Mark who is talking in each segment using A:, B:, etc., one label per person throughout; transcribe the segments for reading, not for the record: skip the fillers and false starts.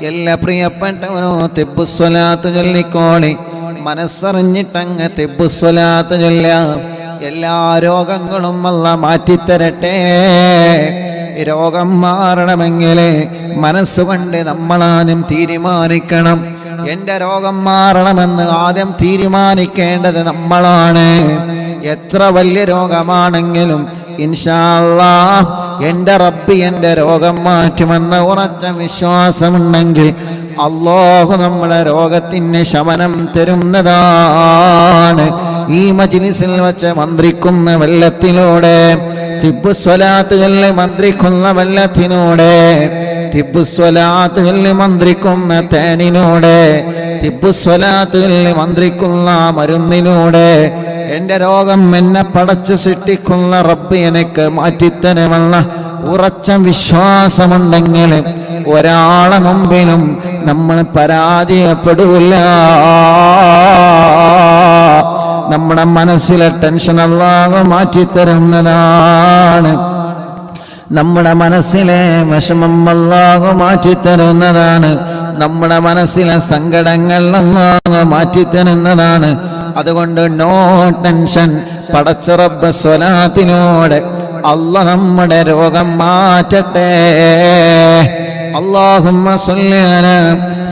A: എല്ലാ പ്രിയപ്പെട്ടവനോ തിബ്ബുസ്വലാത്ത് ചൊല്ലിക്കോളി. മനസ്സറിഞ്ഞിട്ടങ്ങ് തിബ്ബുസ്വലാത്ത് ചൊല്ല. എല്ലാ രോഗങ്ങളും അല്ലാഹ് മാറ്റിത്തരട്ടെ. രോഗം മാറണമെങ്കിൽ മനസ്സുകൊണ്ട് നമ്മളാദ്യം തീരുമാനിക്കണം. എൻ്റെ രോഗം മാറണമെന്ന് ആദ്യം തീരുമാനിക്കേണ്ടത് നമ്മളാണ്. എത്ര വലിയ രോഗമാണെങ്കിലും ഇൻഷാ അല്ലാഹ് എൻ്റെ റബ്ബ് എൻ്റെ രോഗം മാറ്റുമെന്ന ഉറച്ച വിശ്വാസമുണ്ടെങ്കിൽ അല്ലാഹു നമ്മുടെ രോഗത്തിന് ശമനം തരുന്നതാണ്. ഈ മജ്ലിസിൽ വച്ച് മന്ത്രിക്കുന്ന വെള്ളത്തിലൂടെ, തിബ്ബുസ്വലാത്ത് ചൊല്ലി മന്ത്രിക്കുന്ന വെള്ളത്തിലൂടെ, തിബ്ബുസ്വലാത്ത് ചൊല്ലി മന്ത്രിക്കുന്ന തേനിലൂടെ, തിബ്ബുസ്വലാത്ത് ചൊല്ലി മന്ത്രിക്കുന്ന മരുന്നിലൂടെ എൻ്റെ രോഗം എന്നെ പടച്ചു സൃഷ്ടിക്കുന്ന റബ്ബ് എനിക്ക് മാറ്റിത്തരുമെന്ന ഉറച്ച വിശ്വാസമുണ്ടെങ്കിൽ ഒരാളെ മുമ്പിലും നമ്മൾ പരാജയപ്പെടില്ല. നമ്മുടെ മനസ്സിലെ ടെൻഷൻ അല്ലാഹു മാറ്റിത്തരുന്നതാണ്. നമ്മുടെ മനസ്സിലെ വിഷമം അല്ലാഹു മാറ്റിത്തരുന്നതാണ്. നമ്മുടെ മനസ്സിലെ സങ്കടങ്ങൾ അല്ലാഹു മാറ്റിത്തരുന്നതാണ്. അതുകൊണ്ട് നോ ടെൻഷൻ. പടച്ച റബ്ബ് സ്വലാത്തിനോട് അല്ലാഹ് നമ്മുടെ രോഗം മാറ്റട്ടെ. اللهم صل على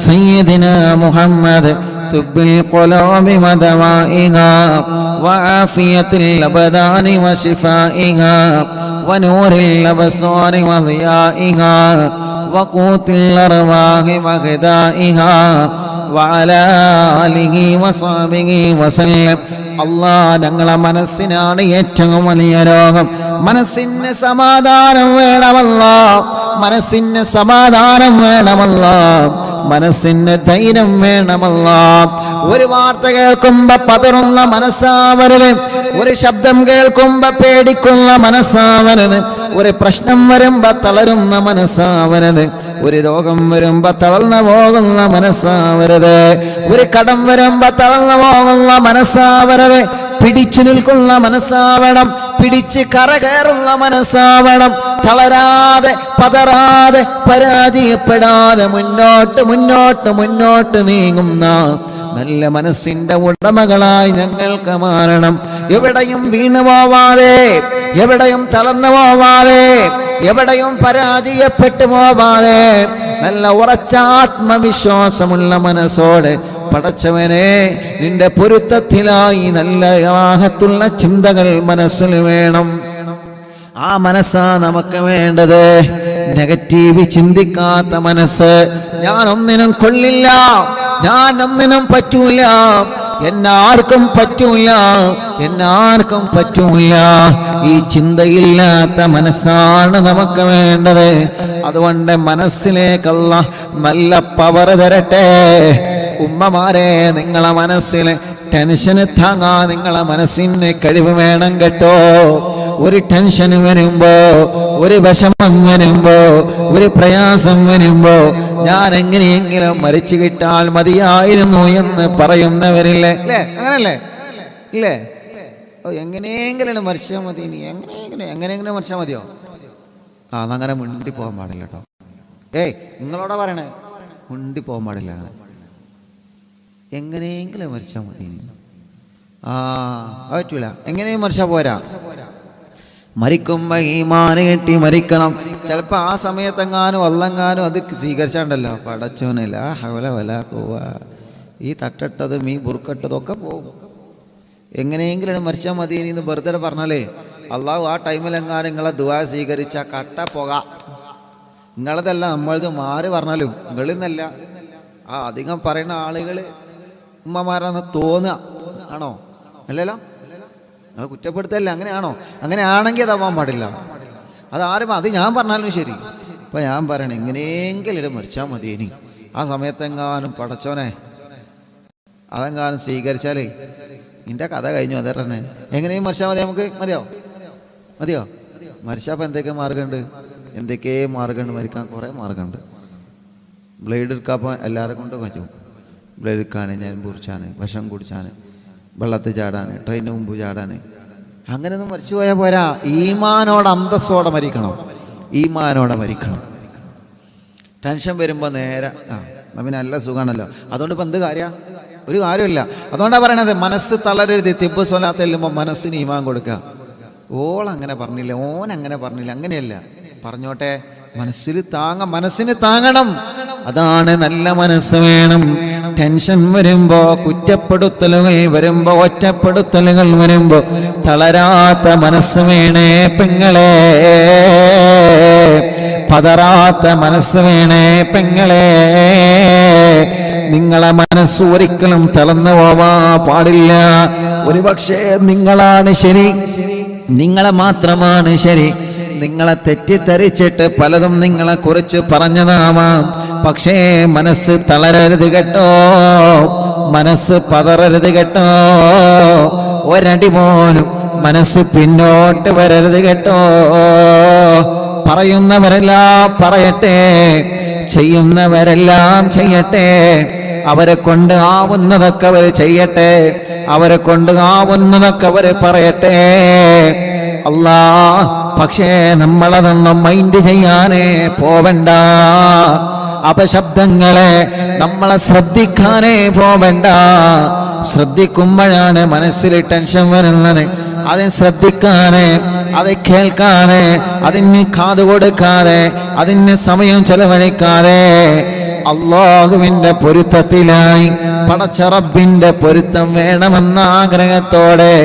A: سيدنا محمد طب القلوب ودوائها وعافية الأبدان وشفائها ونور الأبصار وضيائها وقوت الأرواح وغذائها وعلى آله وصحبه وسلم. അല്ലാഹ് ഞങ്ങളെ മനസ്സിനാണ് ഏറ്റവും വലിയ രോഗം. മനസ്സിന് സമാധാനം വേണമല്ലോ, മനസ്സിന് സമാധാനം വേണമല്ലോ, മനസ്സിന് ധൈര്യം വേണമല്ലോ. ഒരു വാർത്ത കേൾക്കുമ്പോ പതറുന്ന മനസ്സാവരുത്, ഒരു ശബ്ദം കേൾക്കുമ്പോ പേടിക്കുന്ന മനസ്സാവരുത്, ഒരു പ്രശ്നം വരുമ്പോ തളരുന്ന മനസ്സാവരുത്, ഒരു രോഗം വരുമ്പോ തളർന്നു പോകുന്ന മനസ്സാവരുത്, ഒരു കടം വരുമ്പോ തളർന്നു പോകുന്ന മനസ്സാവരുത്. പിടിച്ചു നിൽക്കുന്ന മനസ്സാവണം, പിടിച്ച് കരകയറുന്ന മനസ്സാവണം. തളരാതെ പതറാതെ പരാജയപ്പെടാതെ മുന്നോട്ട് മുന്നോട്ട് മുന്നോട്ട് നീങ്ങുന്ന നല്ല മനസ്സിന്റെ ഉടമകളായി ഞങ്ങൾക്ക് മാറണം. എവിടെയും വീണു പോവാതെ, എവിടെയും തളർന്നു പോവാതെ, എവിടെയും പരാജയപ്പെട്ടു പോവാതെ നല്ല ഉറച്ച ആത്മവിശ്വാസമുള്ള മനസ്സോടെ പടച്ചവനെ നിന്റെ പൊരുത്തത്തിലായി നല്ല റാഹത്തുള്ള ചിന്തകൾ മനസ്സിൽ വേണം. ആ മനസ്സാ നമുക്ക് വേണ്ടത്. നെഗറ്റീവ് ചിന്തിക്കാത്ത മനസ്സ്. ഞാൻ ഒന്നിനും കൊള്ളില്ല, ഞാൻ ഒന്നിനും പറ്റൂല, എന്നാർക്കും പറ്റൂല, എന്നാർക്കും പറ്റൂല, ഈ ചിന്തയില്ലാത്ത മനസ്സാണ് നമുക്ക് വേണ്ടത്. അതുകൊണ്ട് മനസ്സിലേക്ക് അല്ലാഹ് നല്ല പവർ തരട്ടെ. ഉമ്മമാരെ, നിങ്ങളെ മനസ്സിൽ ടെൻഷൻ താങ്ങാൻ നിങ്ങളെ മനസ്സിന് കഴിവ് വേണം കേട്ടോ. ഒരു ടെൻഷൻ വരുമ്പോ, ഒരു വിഷമം വരുമ്പോ, ഒരു പ്രയാസം വരുമ്പോ ഞാൻ എങ്ങനെയെങ്കിലും മരിച്ചു കിട്ടാൽ മതിയായിരുന്നു എന്ന് പറയുന്നവരില്ലേ? അല്ലേ? അങ്ങനല്ലേ? ഇല്ലേ? എങ്ങനെയെങ്കിലും മരിച്ചാൽ മതി, ഇനി എങ്ങനെയെങ്കിലും മരിച്ചാൽ മതിയോ? അതങ്ങനെ മുണ്ടി പോകാൻ പാടില്ല കേട്ടോ. നിങ്ങളോടാ പറയണേ, മുണ്ടി പോകാൻ പാടില്ല. അങ്ങനെ എങ്ങനെയെങ്കിലും മരിച്ചാൽ മതി. പറ്റൂല, എങ്ങനെയും മരിച്ചാൽ പോരാ. മരിക്കുമ്പോ ഈമാൻ കെട്ടി മരിക്കണം. ചിലപ്പോ ആ സമയത്തെങ്ങാനും വല്ലെങ്ങാനും അത് സ്വീകരിച്ചാണ്ടല്ലോ, പടച്ചോനല്ല ഹവല വല പോവാ, ഈ തട്ടട്ടതും ഈ ബുർക്കട്ടതും ഒക്കെ പോകും. എങ്ങനെയെങ്കിലും മരിച്ചാൽ മതി എന്ന് വെറുതെ പറഞ്ഞാലേ അള്ളാഹു ആ ടൈമിലെങ്ങാനും നിങ്ങളെ ദുആ സ്വീകരിച്ച കട്ട പോക. നിങ്ങളതല്ല, നമ്മളത് മാറി പറഞ്ഞാലും നിങ്ങളിൽ നിന്നല്ല. അധികം പറയുന്ന ആളുകൾ ഉമ്മമാരാന്ന് തോന്നുക. ആണോ? അല്ലല്ലോ, നിങ്ങൾ കുറ്റപ്പെടുത്തല്ല. അങ്ങനെയാണോ? അങ്ങനെയാണെങ്കിൽ അതാവാൻ പാടില്ല. അതാരും അത് ഞാൻ പറഞ്ഞാലും ശരി. ഇപ്പം ഞാൻ പറയണേ, എങ്ങനെയെങ്കിലും മരിച്ചാൽ മതി. ഇനി ആ സമയത്തെങ്ങാനും പടച്ചോനെ അതെങ്ങാനും സ്വീകരിച്ചാലേ നിന്റെ കഥ കഴിഞ്ഞു. അതേ തന്നെ എങ്ങനെയും മരിച്ചാൽ മതി. നമുക്ക് മതിയോ? മതിയോ? മരിച്ചപ്പോൾ എന്തൊക്കെ മാർഗമുണ്ട്? മരിക്കാൻ കുറേ മാർഗമുണ്ട്. ബ്ലേഡ് എടുക്കാപ്പോൾ എല്ലാവരെ കൊണ്ടും പറ്റും. ബ്ലേഡ് എടുക്കാൻ, ഞാൻ പൊറിച്ചാൻ, വിഷം കുടിച്ചാൻ, വെള്ളത്തിൽ ചാടാൻ, ട്രെയിനിന് മുമ്പ് ചാടാൻ, അങ്ങനെയൊന്നും മരിച്ചു പോയാൽ പോരാ. ഈമാനോടെ അന്തസ്സോടെ മരിക്കണം. ഈമാനോടെ മരിക്കണം. ടെൻഷൻ വരുമ്പോൾ നേരെ പിന്നെ നല്ല സുഖമാണല്ലോ. അതുകൊണ്ട് ഇപ്പം എന്ത് കാര്യമാണ്? ഒരു കാര്യമില്ല. അതുകൊണ്ടാണ് പറയണത് മനസ്സ് തളരരുത്. തിബ്ബ് സ്വലാത്ത് ചെല്ലുമ്പോൾ മനസ്സിന് ഈമാൻ കൊടുക്കുക. ഓളങ്ങനെ പറഞ്ഞില്ല, ഓൻ അങ്ങനെ പറഞ്ഞില്ല, അങ്ങനെയല്ല, പറഞ്ഞോട്ടെ. മനസ്സിന് താങ്ങണം. അതാണ് നല്ല മനസ്സ് വേണം. ടെൻഷൻ വരുമ്പോ, കുറ്റപ്പെടുത്തലുകൾ വരുമ്പോ, ഒറ്റപ്പെടുത്തലുകൾ വരുമ്പോ തളരാത്ത മനസ്സ് വേണേ പെങ്ങളെ, പതറാത്ത മനസ്സ് വേണേ പെങ്ങളെ. നിങ്ങളെ മനസ്സ് ഒരിക്കലും തളർന്നു പോവാ പാടില്ല. ഒരുപക്ഷെ നിങ്ങളാണ് ശരി, നിങ്ങളെ മാത്രമാണ് ശരി. നിങ്ങളെ തെറ്റിദ്ധരിച്ചിട്ട് പലതും നിങ്ങളെ കുറിച്ച് പറഞ്ഞതാവാം. പക്ഷേ മനസ്സ് തളരരുത് കേട്ടോ, മനസ്സ് പതറരുത് കേട്ടോ. ഒരടി പോലും മനസ്സ് പിന്നോട്ട് വരരുത് കേട്ടോ. പറയുന്നവരെല്ലാം പറയട്ടെ, ചെയ്യുന്നവരെല്ലാം ചെയ്യട്ടെ. അവരെ കൊണ്ട് ആവുന്നതൊക്കെ അവർ ചെയ്യട്ടെ, അവരെ കൊണ്ട് ആവുന്നതൊക്കെ അവർ പറയട്ടെ. അല്ലാ, പക്ഷേ നമ്മളതൊന്നും മൈൻഡ് ചെയ്യാനേ പോവണ്ട. അപശബ്ദങ്ങളെ നമ്മളെ ശ്രദ്ധിക്കാനേ പോവണ്ട. ശ്രദ്ധിക്കുമ്പോഴാണ് മനസ്സിൽ ടെൻഷൻ വരുന്നത്. അതിന് ശ്രദ്ധിക്കാതെ, അത് കേൾക്കാതെ, അതിന് കാത് കൊടുക്കാതെ, അതിന് സമയം ചെലവഴിക്കാതെ അല്ലാഹുവിന്റെ പൊരുത്തത്തിലായി, പടച്ച റബ്ബിന്റെ പൊരുത്തം വേണമെന്ന ആഗ്രഹത്തോടെ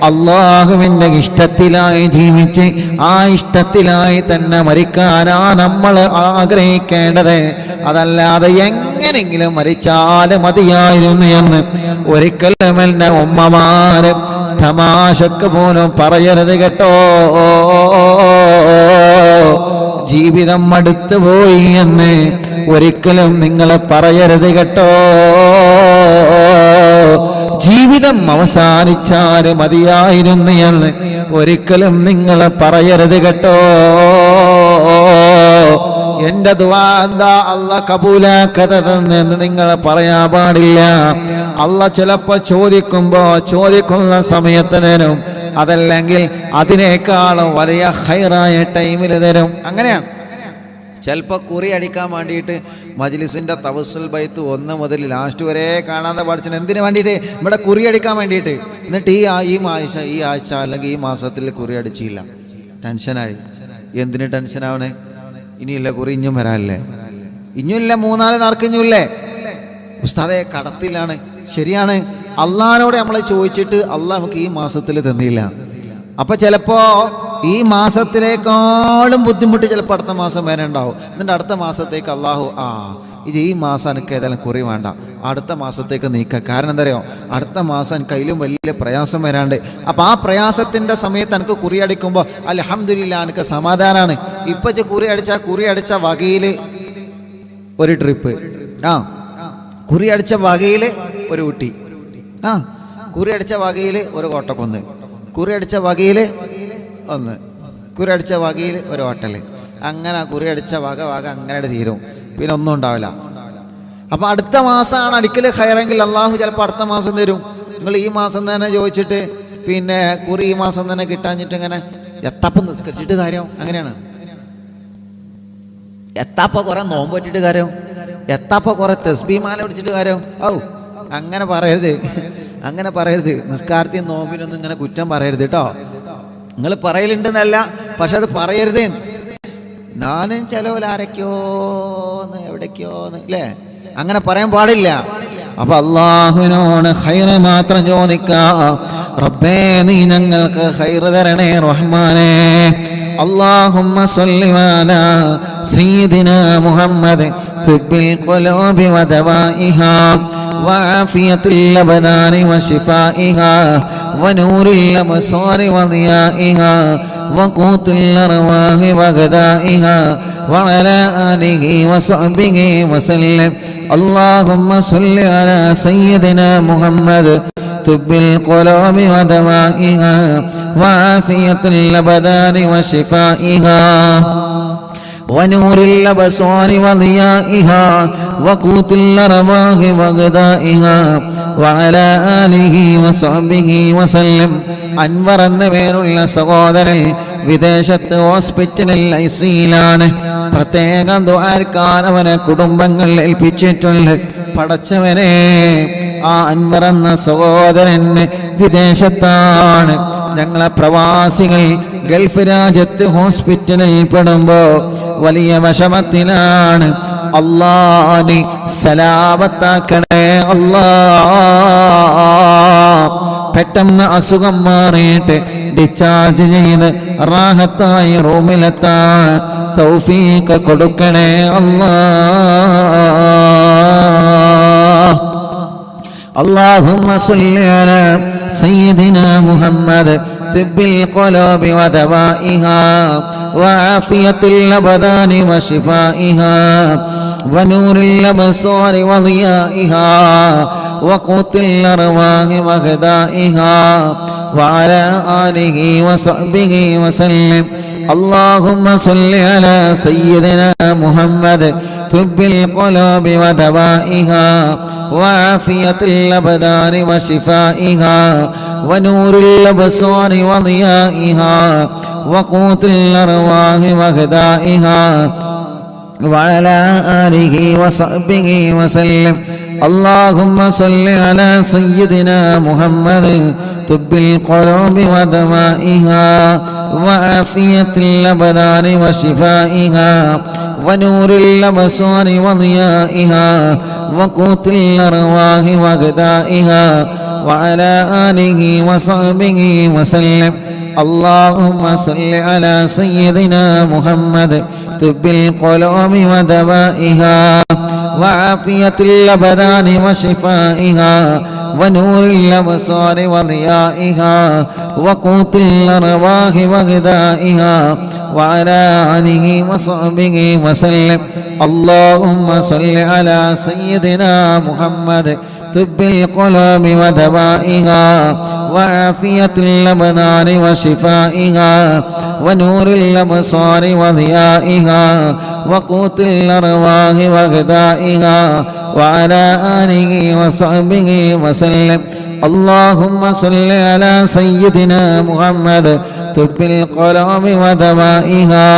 A: അല്ലാഹുവിന്റെ ഇഷ്ടത്തിലായി ജീവിച്ച് ആ ഇഷ്ടത്തിലായി തന്നെ മരിക്കാനാ നമ്മൾ ആഗ്രഹിക്കേണ്ടത്. അതല്ലാതെ എങ്ങനെങ്കിലും മരിച്ചാൽ മതിയായിരുന്നു എന്ന് ഒരിക്കലും എൻ്റെ ഉമ്മമാര് തമാശക്ക് പോലും പറയരുത് കേട്ടോ. ജീവിതം മടുത്തു പോയി എന്ന് ഒരിക്കലും നിങ്ങൾ പറയരുത് കേട്ടോ. ജീവിതം അവസാനിച്ചാൽ മതിയായിരുന്നു എന്ന് ഒരിക്കലും നിങ്ങൾ പറയരുത് കേട്ടോ. എന്റെ ദുആ എന്താ അല്ലാഹ് കബൂലാക്കതെന്ന് നിങ്ങൾ പറയാൻ പാടില്ല. അല്ലാഹ് ചിലപ്പോൾ ചോദിക്കുന്ന സമയത്ത് തരും, അതല്ലെങ്കിൽ അതിനേക്കാളും വലിയ ഖൈറായ ടൈമിൽ തരും. അങ്ങനെയാണ്. ചിലപ്പോൾ കുറി അടിക്കാൻ വേണ്ടിയിട്ട് മജ്ലിസിൻ്റെ തവസ്സുൽ ബൈത്ത് 1 മുതൽ ലാസ്റ്റ് വരെ കാണാതെ പഠിച്ചത് എന്തിനു വേണ്ടിയിട്ട്? ഇവിടെ കുറി അടിക്കാൻ വേണ്ടിയിട്ട്. എന്നിട്ട് ഈ ആഴ്ച അല്ലെങ്കിൽ ഈ മാസത്തിൽ കുറി അടിച്ചില്ല, ടെൻഷനായി. എന്തിന് ടെൻഷനാവണേ? ഇനിയില്ല കുറി, ഇഞ്ഞും വരാനല്ലേ, ഇഞ്ഞുമില്ല, 3-4 നാർക്കിഞ്ഞുമില്ലേ. ഉസ്താദെ കടത്തിലാണ്. ശരിയാണ്, അള്ളാഹിനോട് നമ്മൾ ചോദിച്ചിട്ട് അള്ളാഹ് നമുക്ക് ഈ മാസത്തിൽ തന്നില്ല. അപ്പൊ ചിലപ്പോ ഈ മാസത്തിലേക്കാളും ബുദ്ധിമുട്ട് ചിലപ്പോൾ അടുത്ത മാസം വരെ ഉണ്ടാവും. എന്നിട്ട് അടുത്ത മാസത്തേക്ക് അള്ളാഹു ഇത് ഈ മാസം എനിക്ക് ഏതായാലും കുറി വേണ്ട, അടുത്ത മാസത്തേക്ക് നീക്കുക. കാരണം എന്താ അറിയോ? അടുത്ത മാസം എനിക്ക് അതിലും വലിയ പ്രയാസം വരാണ്ട്. അപ്പം ആ പ്രയാസത്തിൻ്റെ സമയത്ത് എനിക്ക് കുറി അടിക്കുമ്പോൾ അൽഹംദുലില്ലാ എനിക്ക് സമാധാനമാണ്. ഇപ്പം കുറി അടിച്ച വകയിൽ ഒരു ട്രിപ്പ്, കുറി അടിച്ച വകയിൽ ഒരു ഊട്ടി, കുറി അടിച്ച വകയിൽ ഒരു കോട്ടക്കൊന്ന്, കുറി അടിച്ച വകയിൽ ഒന്ന്, കുറി അടിച്ച വകയിൽ ഒരു ഹോട്ടൽ. അങ്ങനെ കുറി അടിച്ച വക അങ്ങനെ തീരും, പിന്നെ ഒന്നും ഉണ്ടാവില്ല. അപ്പം അടുത്ത മാസമാണ് അടിക്കൽ ഖൈറെങ്കിൽ അള്ളാഹു ചിലപ്പോൾ അടുത്ത മാസം തരും. നിങ്ങൾ ഈ മാസം തന്നെ ചോദിച്ചിട്ട് പിന്നെ കുറി ഈ മാസം തന്നെ കിട്ടാഞ്ഞിട്ട് ഇങ്ങനെ എത്താപ്പം നിസ്കരിച്ചിട്ട് കാര്യം? അങ്ങനെയാണ്. എത്താപ്പ കുറെ നോമ്പ് പറ്റിയിട്ട് കാര്യം, എത്താപ്പ കുറെ തസ്ബീഹ് പിടിച്ചിട്ട് കാര്യം? അങ്ങനെ പറയരുത്, അങ്ങനെ പറയരുത്. നിസ്കാരത്തിൽ നോമ്പിനൊന്നും ഇങ്ങനെ കുറ്റം പറയരുത് കേട്ടോ. നിങ്ങൾ പറയലുണ്ടെന്നല്ല, പക്ഷെ അത് പറയരുത്. ഞാനും ചിലവരാരൊക്കെയോന്ന് എവിടേക്കോന്ന് അല്ലേ, അങ്ങനെ പറയാൻ പാടില്ല. അപ്പൊ അള്ളാഹുവിനോട് ഖൈറ് മാത്രം ചോദിക്കാം. റബ്ബേ നീ ഞങ്ങൾക്ക് ഖൈറ് തരണേ റഹ്മാനേ. اللهم صل على سيدنا محمد طب القلوب ودوائها وعافية الأبدان وشفائها ونور الأبصار وضيائها وقوت الأرواح وغذائها وعلى آله وصحبه وسلم. اللهم صل على سيدنا محمد طب القلوب ودوائها وعافية الأبدان وشفائها ونور الأبصار وضيائها وقوت الأرواح وغذائها وعلى آله وصحبه وسلم. അൻവർ എന്ന പേരുള്ള സഹോദരൻ വിദേശത്ത് ഹോസ്പിറ്റലിൽ ഐസിയിലാണ്. പ്രത്യേകം ദുആർക്കാൻ അവനെ കുടുംബങ്ങൾ ഏൽപ്പിച്ചിട്ടുണ്ട്. പടച്ചവനെ, ആ അൻവർ എന്ന സഹോദരന് വിദേശത്താണ്. ഞങ്ങളെ പ്രവാസികൾ ഗൾഫ് രാജ്യത്ത് ഹോസ്പിറ്റലിൽ പെടുമ്പോ വലിയ വിഷമത്തിലാണ്. അല്ലാഹ് സലാമത്താക്കണേ അല്ലാ. പെട്ടെന്ന് അസുഖം മാറിയിട്ട് ഡിസ്ചാർജ് ചെയ്ത് റാഹത്തായി റൂമിലെത്താൻ തൗഫീഖ് കൊടുക്കണേ അല്ലാ. اللهم صل على سيدنا محمد طب القلوب ودوائها وعافية الأبدان وشفائها ونور الأبصار وضيائها وقوت الأرواح وغذائها وعلى آله وصحبه وسلم. اللهم صل على سيدنا محمد طب القلوب ودوائها وعافية الأبدان وشفائها ونور الأبصار وضيائها وقوت الأرواح وغذائها وعلى آله وصحبه وسلم. اللهم صل على سيدنا محمد طب القلوب ودوائها وعافية الأبدان وشفائها ونور الأبصار وضيائها وقوت الأرواح وغذائها وعلى آله وصحبه وسلم. اللهم صل على سيدنا محمد طب القلوب ودوائها وعافية الأبدان وشفائها ونور الأبصار وضيائها وقوت الأرواح وغذائها وعلى آله وصحبه وسلم. اللهم صل على سيدنا محمد طب القلوب ودوائها وعافية الأبدان وشفائها ونور الأبصار وضيائها وقوت الأرواح وغذائها وعلى آله وصحبه وسلم. اللهم صل على سيدنا محمد طب القلوب ودوائها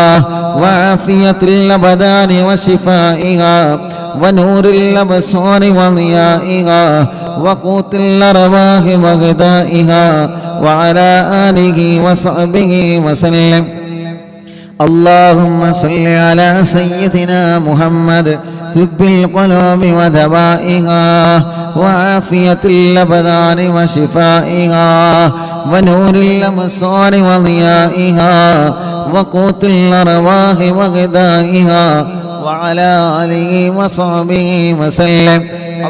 A: وعافية الأبدان وشفائها ونور الأبصار وضيائها وقوت الأرواح وغذائها وعلى آله وصحبه وسلم. اللهم صل على سيدنا محمد طب القلوب ودوائها وعافية الأبدان وشفائها ونور الأبصار وضيائها وقوت الأرواح وغذائها وعلى آله وصحبه وسلم.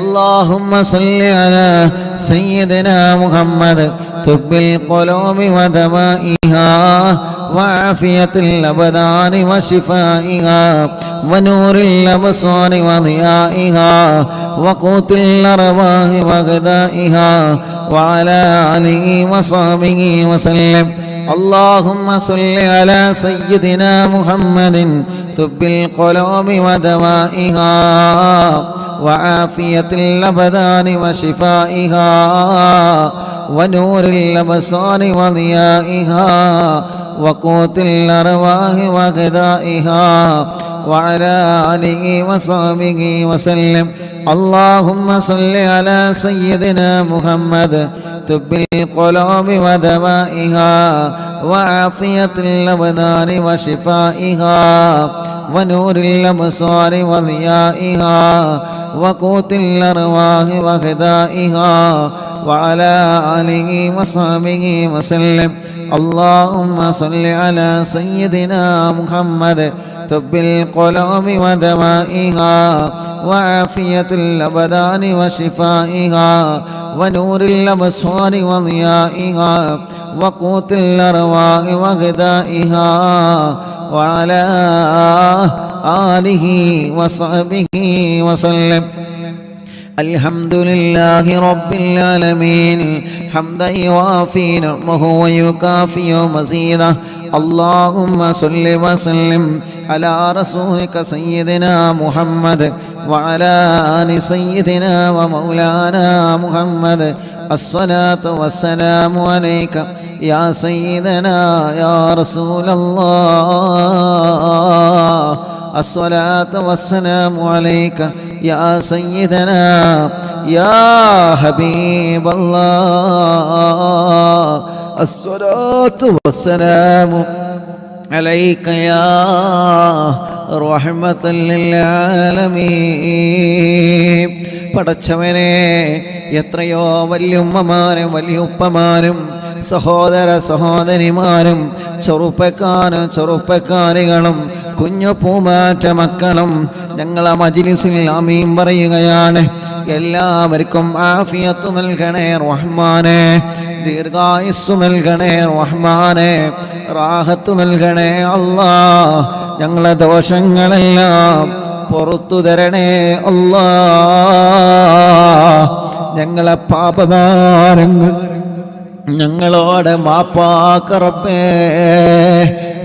A: اللهم صل على سيدنا محمد طب القلوب ودوائها وعافية الأبدان وشفائها ونور الأبصار وضيائها وقوت الأرواح وغذائها وعلى آله وصحبه وسلم. اللهم صل على سيدنا محمد طب القلوب ودوائها وعافية الأبدان وشفائها ونور الأبصار وضيائها وقوت الأرواح وغذائها وعلى آله وصحبه وسلم. اللهم صل على سيدنا محمد طب القلوب ودوائها وعافية الأبدان وشفائها ونور الأبصار وضيائها وقوت الأرواح وغذائها وعلى آله وصحبه وسلم. اللهم صل على سيدنا محمد طب القلوب ودوائها وعافية الأبدان وشفائها ونور الأبصار وضيائها وقوت الأرواح وغذائها وعلى آله وصحبه وسلم. الحمد لله رب العالمين حمدا يوافي نعمه ويكافئ مزيده. اللهم صل وسلم على رسولك سيدنا محمد وعلى آل سيدنا ومولانا محمد. الصلاة والسلام عليك يا سيدنا يا رسول الله. الصلاة والسلام عليك يا سيدنا يا حبيب الله الصلاة والسلام عليك يا رحمة للعالمين. പടച്ചവനെ, എത്രയോ വല്യുമ്മമാരും വലിയുപ്പമാരും സഹോദര സഹോദരിമാരും ചെറുപ്പക്കാരികളും കുഞ്ഞു പൂമാറ്റ മക്കളും ഞങ്ങളെ മജ്‌ലിസിൽ ആമീൻ പറയുകയാണ്. എല്ലാവർക്കും ആഫിയത്ത് നൽകണേ റഹ്മാനെ, ദീർഘായുസ്സ് നൽകണേ റഹ്മാനെ, റാഹത്ത് നൽകണേ അല്ലാഹ്. ഞങ്ങളെ ദോഷങ്ങളെല്ലാം പുറത്തു തരണേ അല്ലാഹ്. ഞങ്ങളെ പാപഭാരങ്ങൾ ഞങ്ങളോട് മാപ്പാക്ക് റബ്ബേ.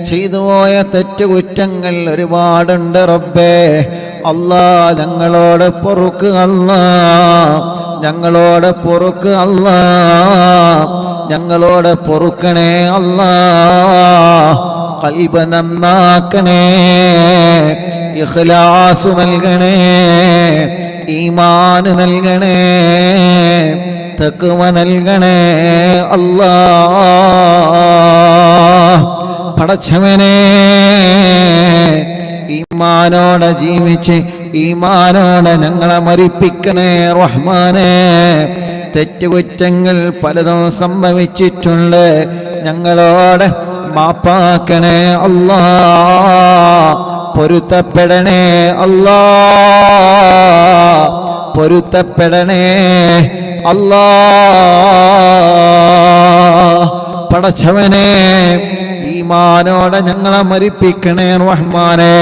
A: ചെയ്തുപോയ തെറ്റുകുറ്റങ്ങൾ ഒരുപാടുണ്ട് റബ്ബേ. അല്ലാഹ് ഞങ്ങളോട് പൊറുക്ക് അല്ലാഹ്, ഞങ്ങളോട് പൊറുക്ക് അല്ലാഹ്, ഞങ്ങളോട് പൊറുക്കണേ അല്ലാഹ്. ഖൽബ് നന്നാക്കണേ, ഇഖ്ലാസ് നൽകണേ, ഈമാൻ നൽകണേ, തഖ്വ നൽകണേ അല്ലാഹ്. പടച്ചവനെ, ഈമാനോടെ ജീവിച്ച് ഈമാനോടെ ഞങ്ങളെ മരിപ്പിക്കണേ റഹ്മാനെ. തെറ്റുകുറ്റങ്ങൾ പലതും സംഭവിച്ചിട്ടുണ്ട്, ഞങ്ങളോട് മാപ്പാക്കണേ അല്ലാഹ്. പൊരുത്തപ്പെടണേ അല്ലാഹ്, പൊരുത്തപ്പെടണേ അല്ലാഹ്. പടച്ചവനെ, ഈമാനോടെ ഞങ്ങളെ മരിപ്പിക്കണേ റഹ്മാനെ.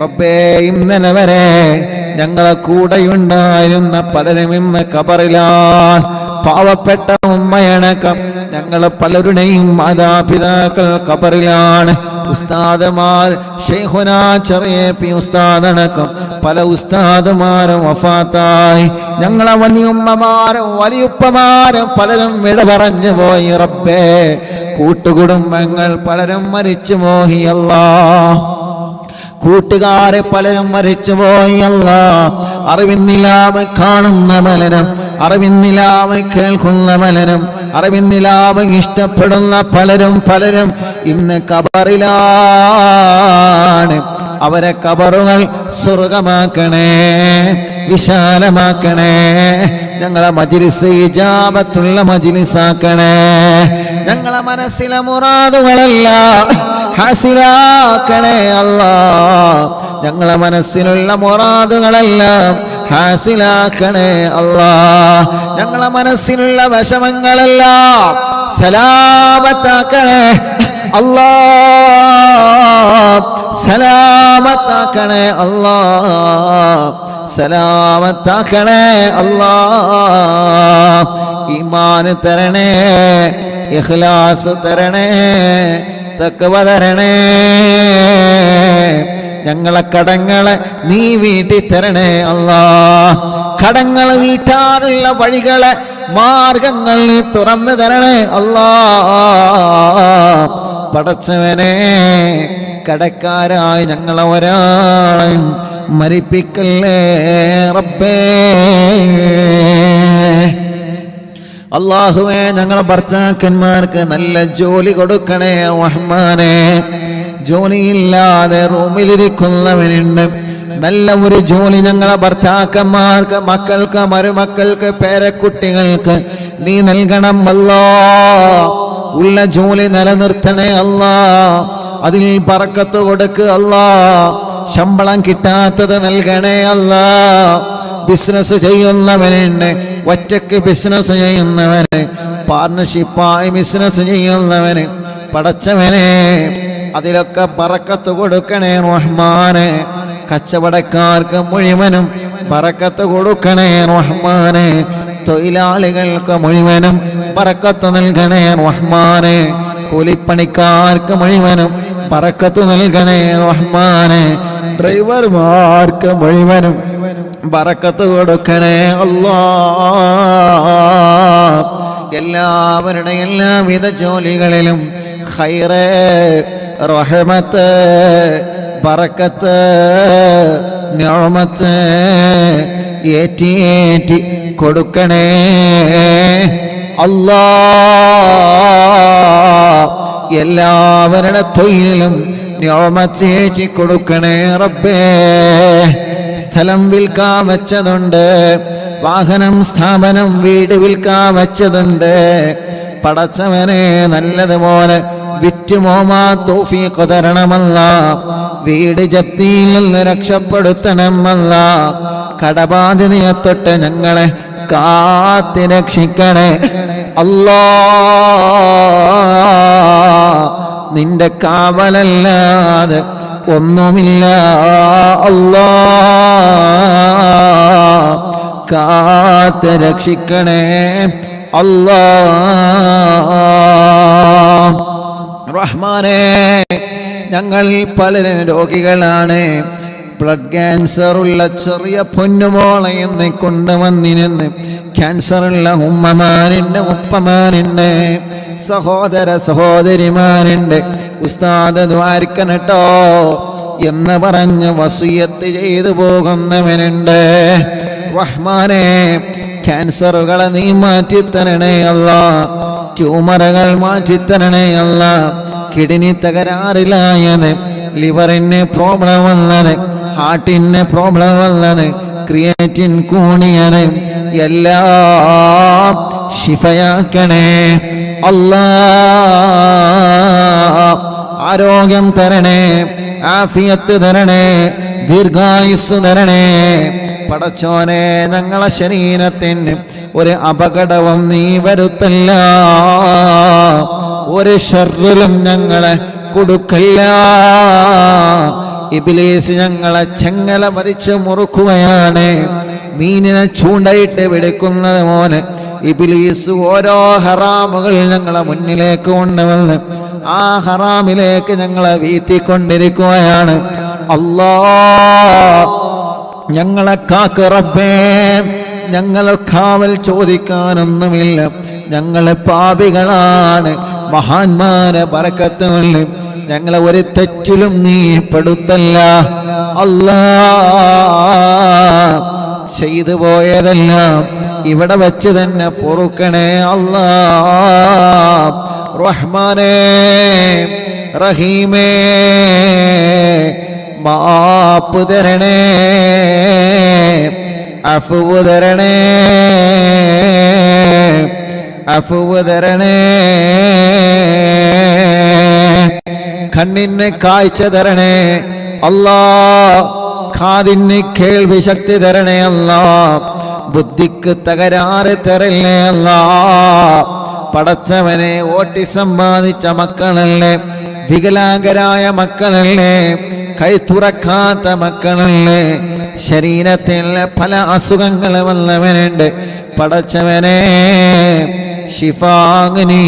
A: റബ്ബേ, ഇന്നലെ വരെ ഞങ്ങളെ കൂടെയുണ്ടായിരുന്ന പലരും ഇന്ന് ഖബറിലാണ്. പാവപ്പെട്ട ഉമ്മയടക്കം ഞങ്ങൾ പലരുടെയും മാതാപിതാക്കൾ ഖബറിലാണ്. ഉസ്താദുമാർ, ശൈഖുനാ ചെറിയ പി ഉസ്താദടക്കം പല ഉസ്താദുമാരും വഫാത്തായി. ഞങ്ങളെ വലിയുമ്മമാരും വലിയുപ്പമാരും പലരും വിട പറഞ്ഞു പോയി റബ്ബേ. കൂട്ടുകുടുംബങ്ങൾ പലരും മരിച്ചു പോയി അല്ലാഹ്. കൂട്ടുകാരെ പലരും മരിച്ചുപോയി അല്ലാഹ്. അറിവിന്നിലാവ് കാണുന്ന പലരും, അറിവിന്നിലാവ് കേൾക്കുന്ന പലരും, അറിവിന്നിലാവ് ഇഷ്ടപ്പെടുന്ന പലരും ഇന്ന് ഖബറിലാണ്. അവരെ ഖബറുകൾ സ്വർഗമാക്കണേ, വിശാലമാക്കണേ. ഞങ്ങളെ മജ്‌ലിസ് ഇജാബത്തുള്ള മജ്‌ലിസാക്കണേ. ഞങ്ങളെ മനസ്സിലെ മുറാദുകളെല്ലാം ഹാസിലാക്കണേ അല്ലാഹ്. ഞങ്ങളെ മനസ്സിലുള്ള മുറാദുകളെല്ലാം ഹാസിലാക്കണേ അല്ലാഹ്. ഞങ്ങളെ മനസ്സിലുള്ള വിഷമങ്ങളെല്ലാം സലാമത്താക്കണേ അല്ലാഹ്. സലാമത്താക്കണേ അല്ലാഹ്, സലാമത്താക്കണേ അല്ലാഹ്. ഈമാൻ തരണേ, ഇഖ്ലാസ് തരണേ, തഖ്വ തരണേ. ഞങ്ങളെ കടങ്ങളെ നീ വീട്ടി തരണേ അല്ലാഹ്. കടങ്ങൾ വീട്ടാനുള്ള വഴികളെ മാർഗങ്ങൾ നീ തുറന്നു തരണേ അല്ലാഹ്. പടച്ചവനെ, കടക്കാരായി ഞങ്ങളെ ഒരാളെയും മരിപ്പിക്കല്ലേ റബ്ബേ. അല്ലാഹുവേ, ഞങ്ങളെ ഭർത്താക്കന്മാർക്ക് നല്ല ജോലി കൊടുക്കണേ റഹ്മാനെ. ജോലിയില്ലാതെ റൂമിലിരിക്കുന്നവനുണ്ട്, നല്ല ഒരു ജോലി ഞങ്ങളെ ഭർത്താക്കന്മാർക്ക്, മക്കൾക്ക്, മരുമക്കൾക്ക്, പേരക്കുട്ടികൾക്ക് നീ നൽകണം അല്ലാഹ്. ഉള്ള ജോലി നിലനിർത്തണേ അല്ലാഹ്. അതിൽ ബറക്കത്ത് കൊടുക്ക് അല്ലാഹ്. ശമ്പളം കിട്ടാത്തത് നൽകണേ അല്ലാഹ്. ബിസിനസ് ചെയ്യുന്നവനുണ്ട്, ഒറ്റക്ക് ബിസിനസ് ചെയ്യുന്നവന്, പാർട്ണർഷിപ്പായി ബിസിനസ് ചെയ്യുന്നവന്, പടച്ചവനെ അതിലൊക്കെ ബറക്കത്ത് കൊടുക്കണേ റഹ്മാനെ. കച്ചവടക്കാർക്ക് മുഴുവനും ബറക്കത്ത് കൊടുക്കണേ റഹ്മാനെ. തൊഴിലാളികൾക്ക് മുഴുവനും ബറക്കത്ത് നൽകണേ റഹ്മാനെ. കൂലിപ്പണിക്കാർക്ക് മുഴുവനും ബറക്കത്ത് നൽകണേ റഹ്മാനെ. ഡ്രൈവർമാർക്ക് മുഴുവനും ബറക്കത്ത് കൊടുക്കണേ അല്ലാഹ്. എല്ലാവരുടെ എല്ലാവിധ ജോലികളിലും ഖൈറ്, റഹ്മത്ത്, ബറക്കത്ത്, നിഅമത്ത് ഏറ്റി കൊടുക്കണേ അല്ലാ. എല്ലാവരുടെ തൊഴിലും നിഅമത്ത് ഏറ്റി കൊടുക്കണേ റബ്ബേ. സ്ഥലം വിൽക്കാൻ വെച്ചതുണ്ട്, വാഹനം, സ്ഥാപനം, വീട് വിൽക്കാൻ വെച്ചതുണ്ട്. പടച്ചവനെ നല്ലതുപോലെ വിറ്റുമോമാ തൗഫീഖ് തരണമല്ല. വീട് ജപ്തിയിൽ നിന്ന് രക്ഷപ്പെടുത്തണമല്ല. കടബാധ്യതയെ തൊട്ട് ഞങ്ങളെ കാത്ത് രക്ഷിക്കണേ അല്ലാ. നിന്റെ കാവലല്ലാതെ ഒന്നുമില്ല അല്ലാ. കാത്ത് രക്ഷിക്കണേ അല്ലാ. റഹ്മാനേ, ഞങ്ങൾ പലരും രോഗികളാണ്. ബ്ലഡ് ക്യാൻസർ ഉള്ള ചെറിയ പൊന്നുമോളെ എന്ന് കൊണ്ടുവന്നിരുന്ന് ക്യാൻസറുള്ള ഉമ്മമാരുണ്ട്, ഉപ്പമാരുണ്ട്, സഹോദര സഹോദരിമാരുണ്ട്. ഉസ്താദ് ദ്വാരിക്കനട്ടോ എന്ന് പറഞ്ഞ് വസിയത്ത് ചെയ്തു പോകുന്നവനുണ്ട്. റഹ്മാനെ, ക്യാൻസറുകളെ നീ മാറ്റിത്തരണേ അല്ലാ. ട്യൂമറുകൾ മാറ്റിത്തരണേ അല്ലാ. കിഡ്നി തകരാറിലായത്, ലിവറിന് പ്രോബ്ലം വന്നത്, ഹാർട്ടിന് പ്രോബ്ലം വന്നത്, ക്രിയേറ്റിൻ കൂണിയത് എല്ലാം ശിഫയാക്കണേ അല്ലാ. ആരോഗ്യം തരണേ, ആഫിയത്ത് തരണേ, ദീർഘായുസ് തരണേ പടച്ചോനെ. ഞങ്ങളെ ശരീരത്തിന് ഒരു അപകടവും നീ വരുത്തല്ല, ഒരു ശർറിലും ഞങ്ങളെ കൊടുക്കല്ല. ഇബ്ലീസ് ഞങ്ങളെ ചെങ്ങല വരിച്ച് മുറുക്കുകയാണ്. മീനിനെ ചൂണ്ടയിട്ട് വിളിക്കുന്നത് പോലെ ഇബ്ലീസ് ഓരോ ഹറാമുകൾ ഞങ്ങളെ മുന്നിലേക്ക് കൊണ്ടുവന്ന് ആ ഹറാമിലേക്ക് ഞങ്ങളെ വീഴ്ത്തിക്കൊണ്ടിരിക്കുകയാണ്. അല്ലാ, ഞങ്ങളെ കാക്ക് റബ്ബേ. ഞങ്ങളെ കാവൽ ചോദിക്കാനൊന്നുമില്ല, ഞങ്ങളെ പാപികളാണ്. മഹാന്മാരെ ബറക്കത്തുകൊണ്ട് ഞങ്ങളെ ഒരു തെറ്റിലും നീ പെടുത്തല്ല അല്ലാ. ചെയ്തു പോയതെല്ലാം ഇവിടെ വെച്ച് തന്നെ പൊറുക്കണേ അല്ലാ. റഹ്മാനേ, റഹീമേ, മാപ്പ് തരണേ, അഫ്വ് തരണേ, അഫ്വ് തരണേ. കണ്ണിന് കാഴ്ച തരണേ അല്ലാ. കാതിന് കേൾവി ശക്തി തരണേ അല്ലാ. ബുദ്ധിക്ക് തകരാറ് തരല്ലേ അല്ലാ. പടച്ചവനെ, ഓട്ടിസം ബാധിച്ച മക്കളല്ലേ, വികലാംഗരായ മക്കളല്ലേ, കൈ തുറക്കാത്ത മക്കളല്ലേ, ശരീരത്തിൽ പല അസുഖങ്ങൾ വന്നവനുണ്ട്. പടച്ചവനെ, ശിഫാഗ്നി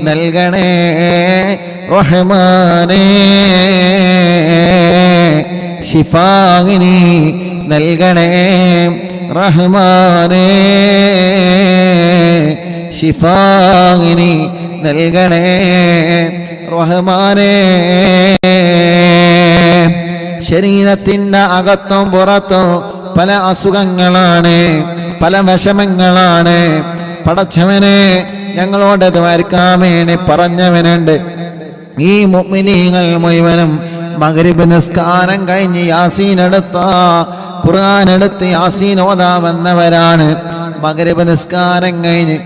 A: നൽകണേ റഹ്മാനേ. ശിഫാഗ്നി നൽകണേ റഹ്മാനേ. ശിഫാഗ്നി നൽകണേ റഹ്മാനേ. ശരീരത്തിൻ്റെ അകത്തും പുറത്തും പല അസുഖങ്ങളാണ്, പല വിഷമങ്ങളാണ്. പടച്ചവനെ, ഞങ്ങളോട് ദ്വാരക്കാൻ വേണ്ടി പറഞ്ഞവനുണ്ട്. ഈ മുഅ്മിനീങ്ങൾ മുഴുവനും മഗ്രിബ് നിസ്കാരം കഴിഞ്ഞ് യാസീൻ എടുത്ത, ഖുർആൻ എടുത്ത് യാസീൻ ഓതാമെന്നവരാണ്. മഗ്രിബ് നിസ്കാരം കഴിഞ്ഞ്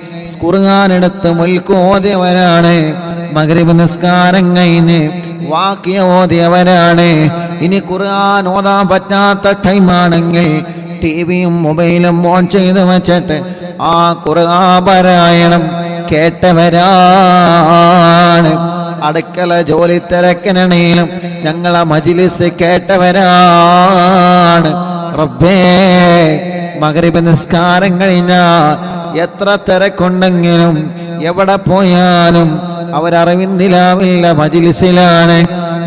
A: ഖുർആൻ എടുത്ത് മുൽക്ക് ഓതിയവരാണ്. മഗ്രിബ് നിസ്കാരം കഴിഞ്ഞ് വാക്യ ഓതിയവരാണ്. ഇനി ഖുർആൻ ഓതാൻ പറ്റാത്ത ടൈമാണെങ്കിൽ ടിവിയും മൊബൈലും ഓൺ ചെയ്ത് വെച്ചിട്ട് ആ ഖുർആൻ പാരായണം കേട്ടവരാണ്. അടുക്കള ജോലി തിരക്കിനിടയിലും ഞങ്ങളെ മജ്ലിസ് കേട്ടവരാണ്. റബ്ബേ, മഗ്രിബ് നിസ്കാരം കഴിഞ്ഞാൽ എത്ര തിരക്കുണ്ടെങ്കിലും എവിടെ പോയാലും അവരറിവിന്ദിലാവില്ല മജ്ലിസിലാണ്.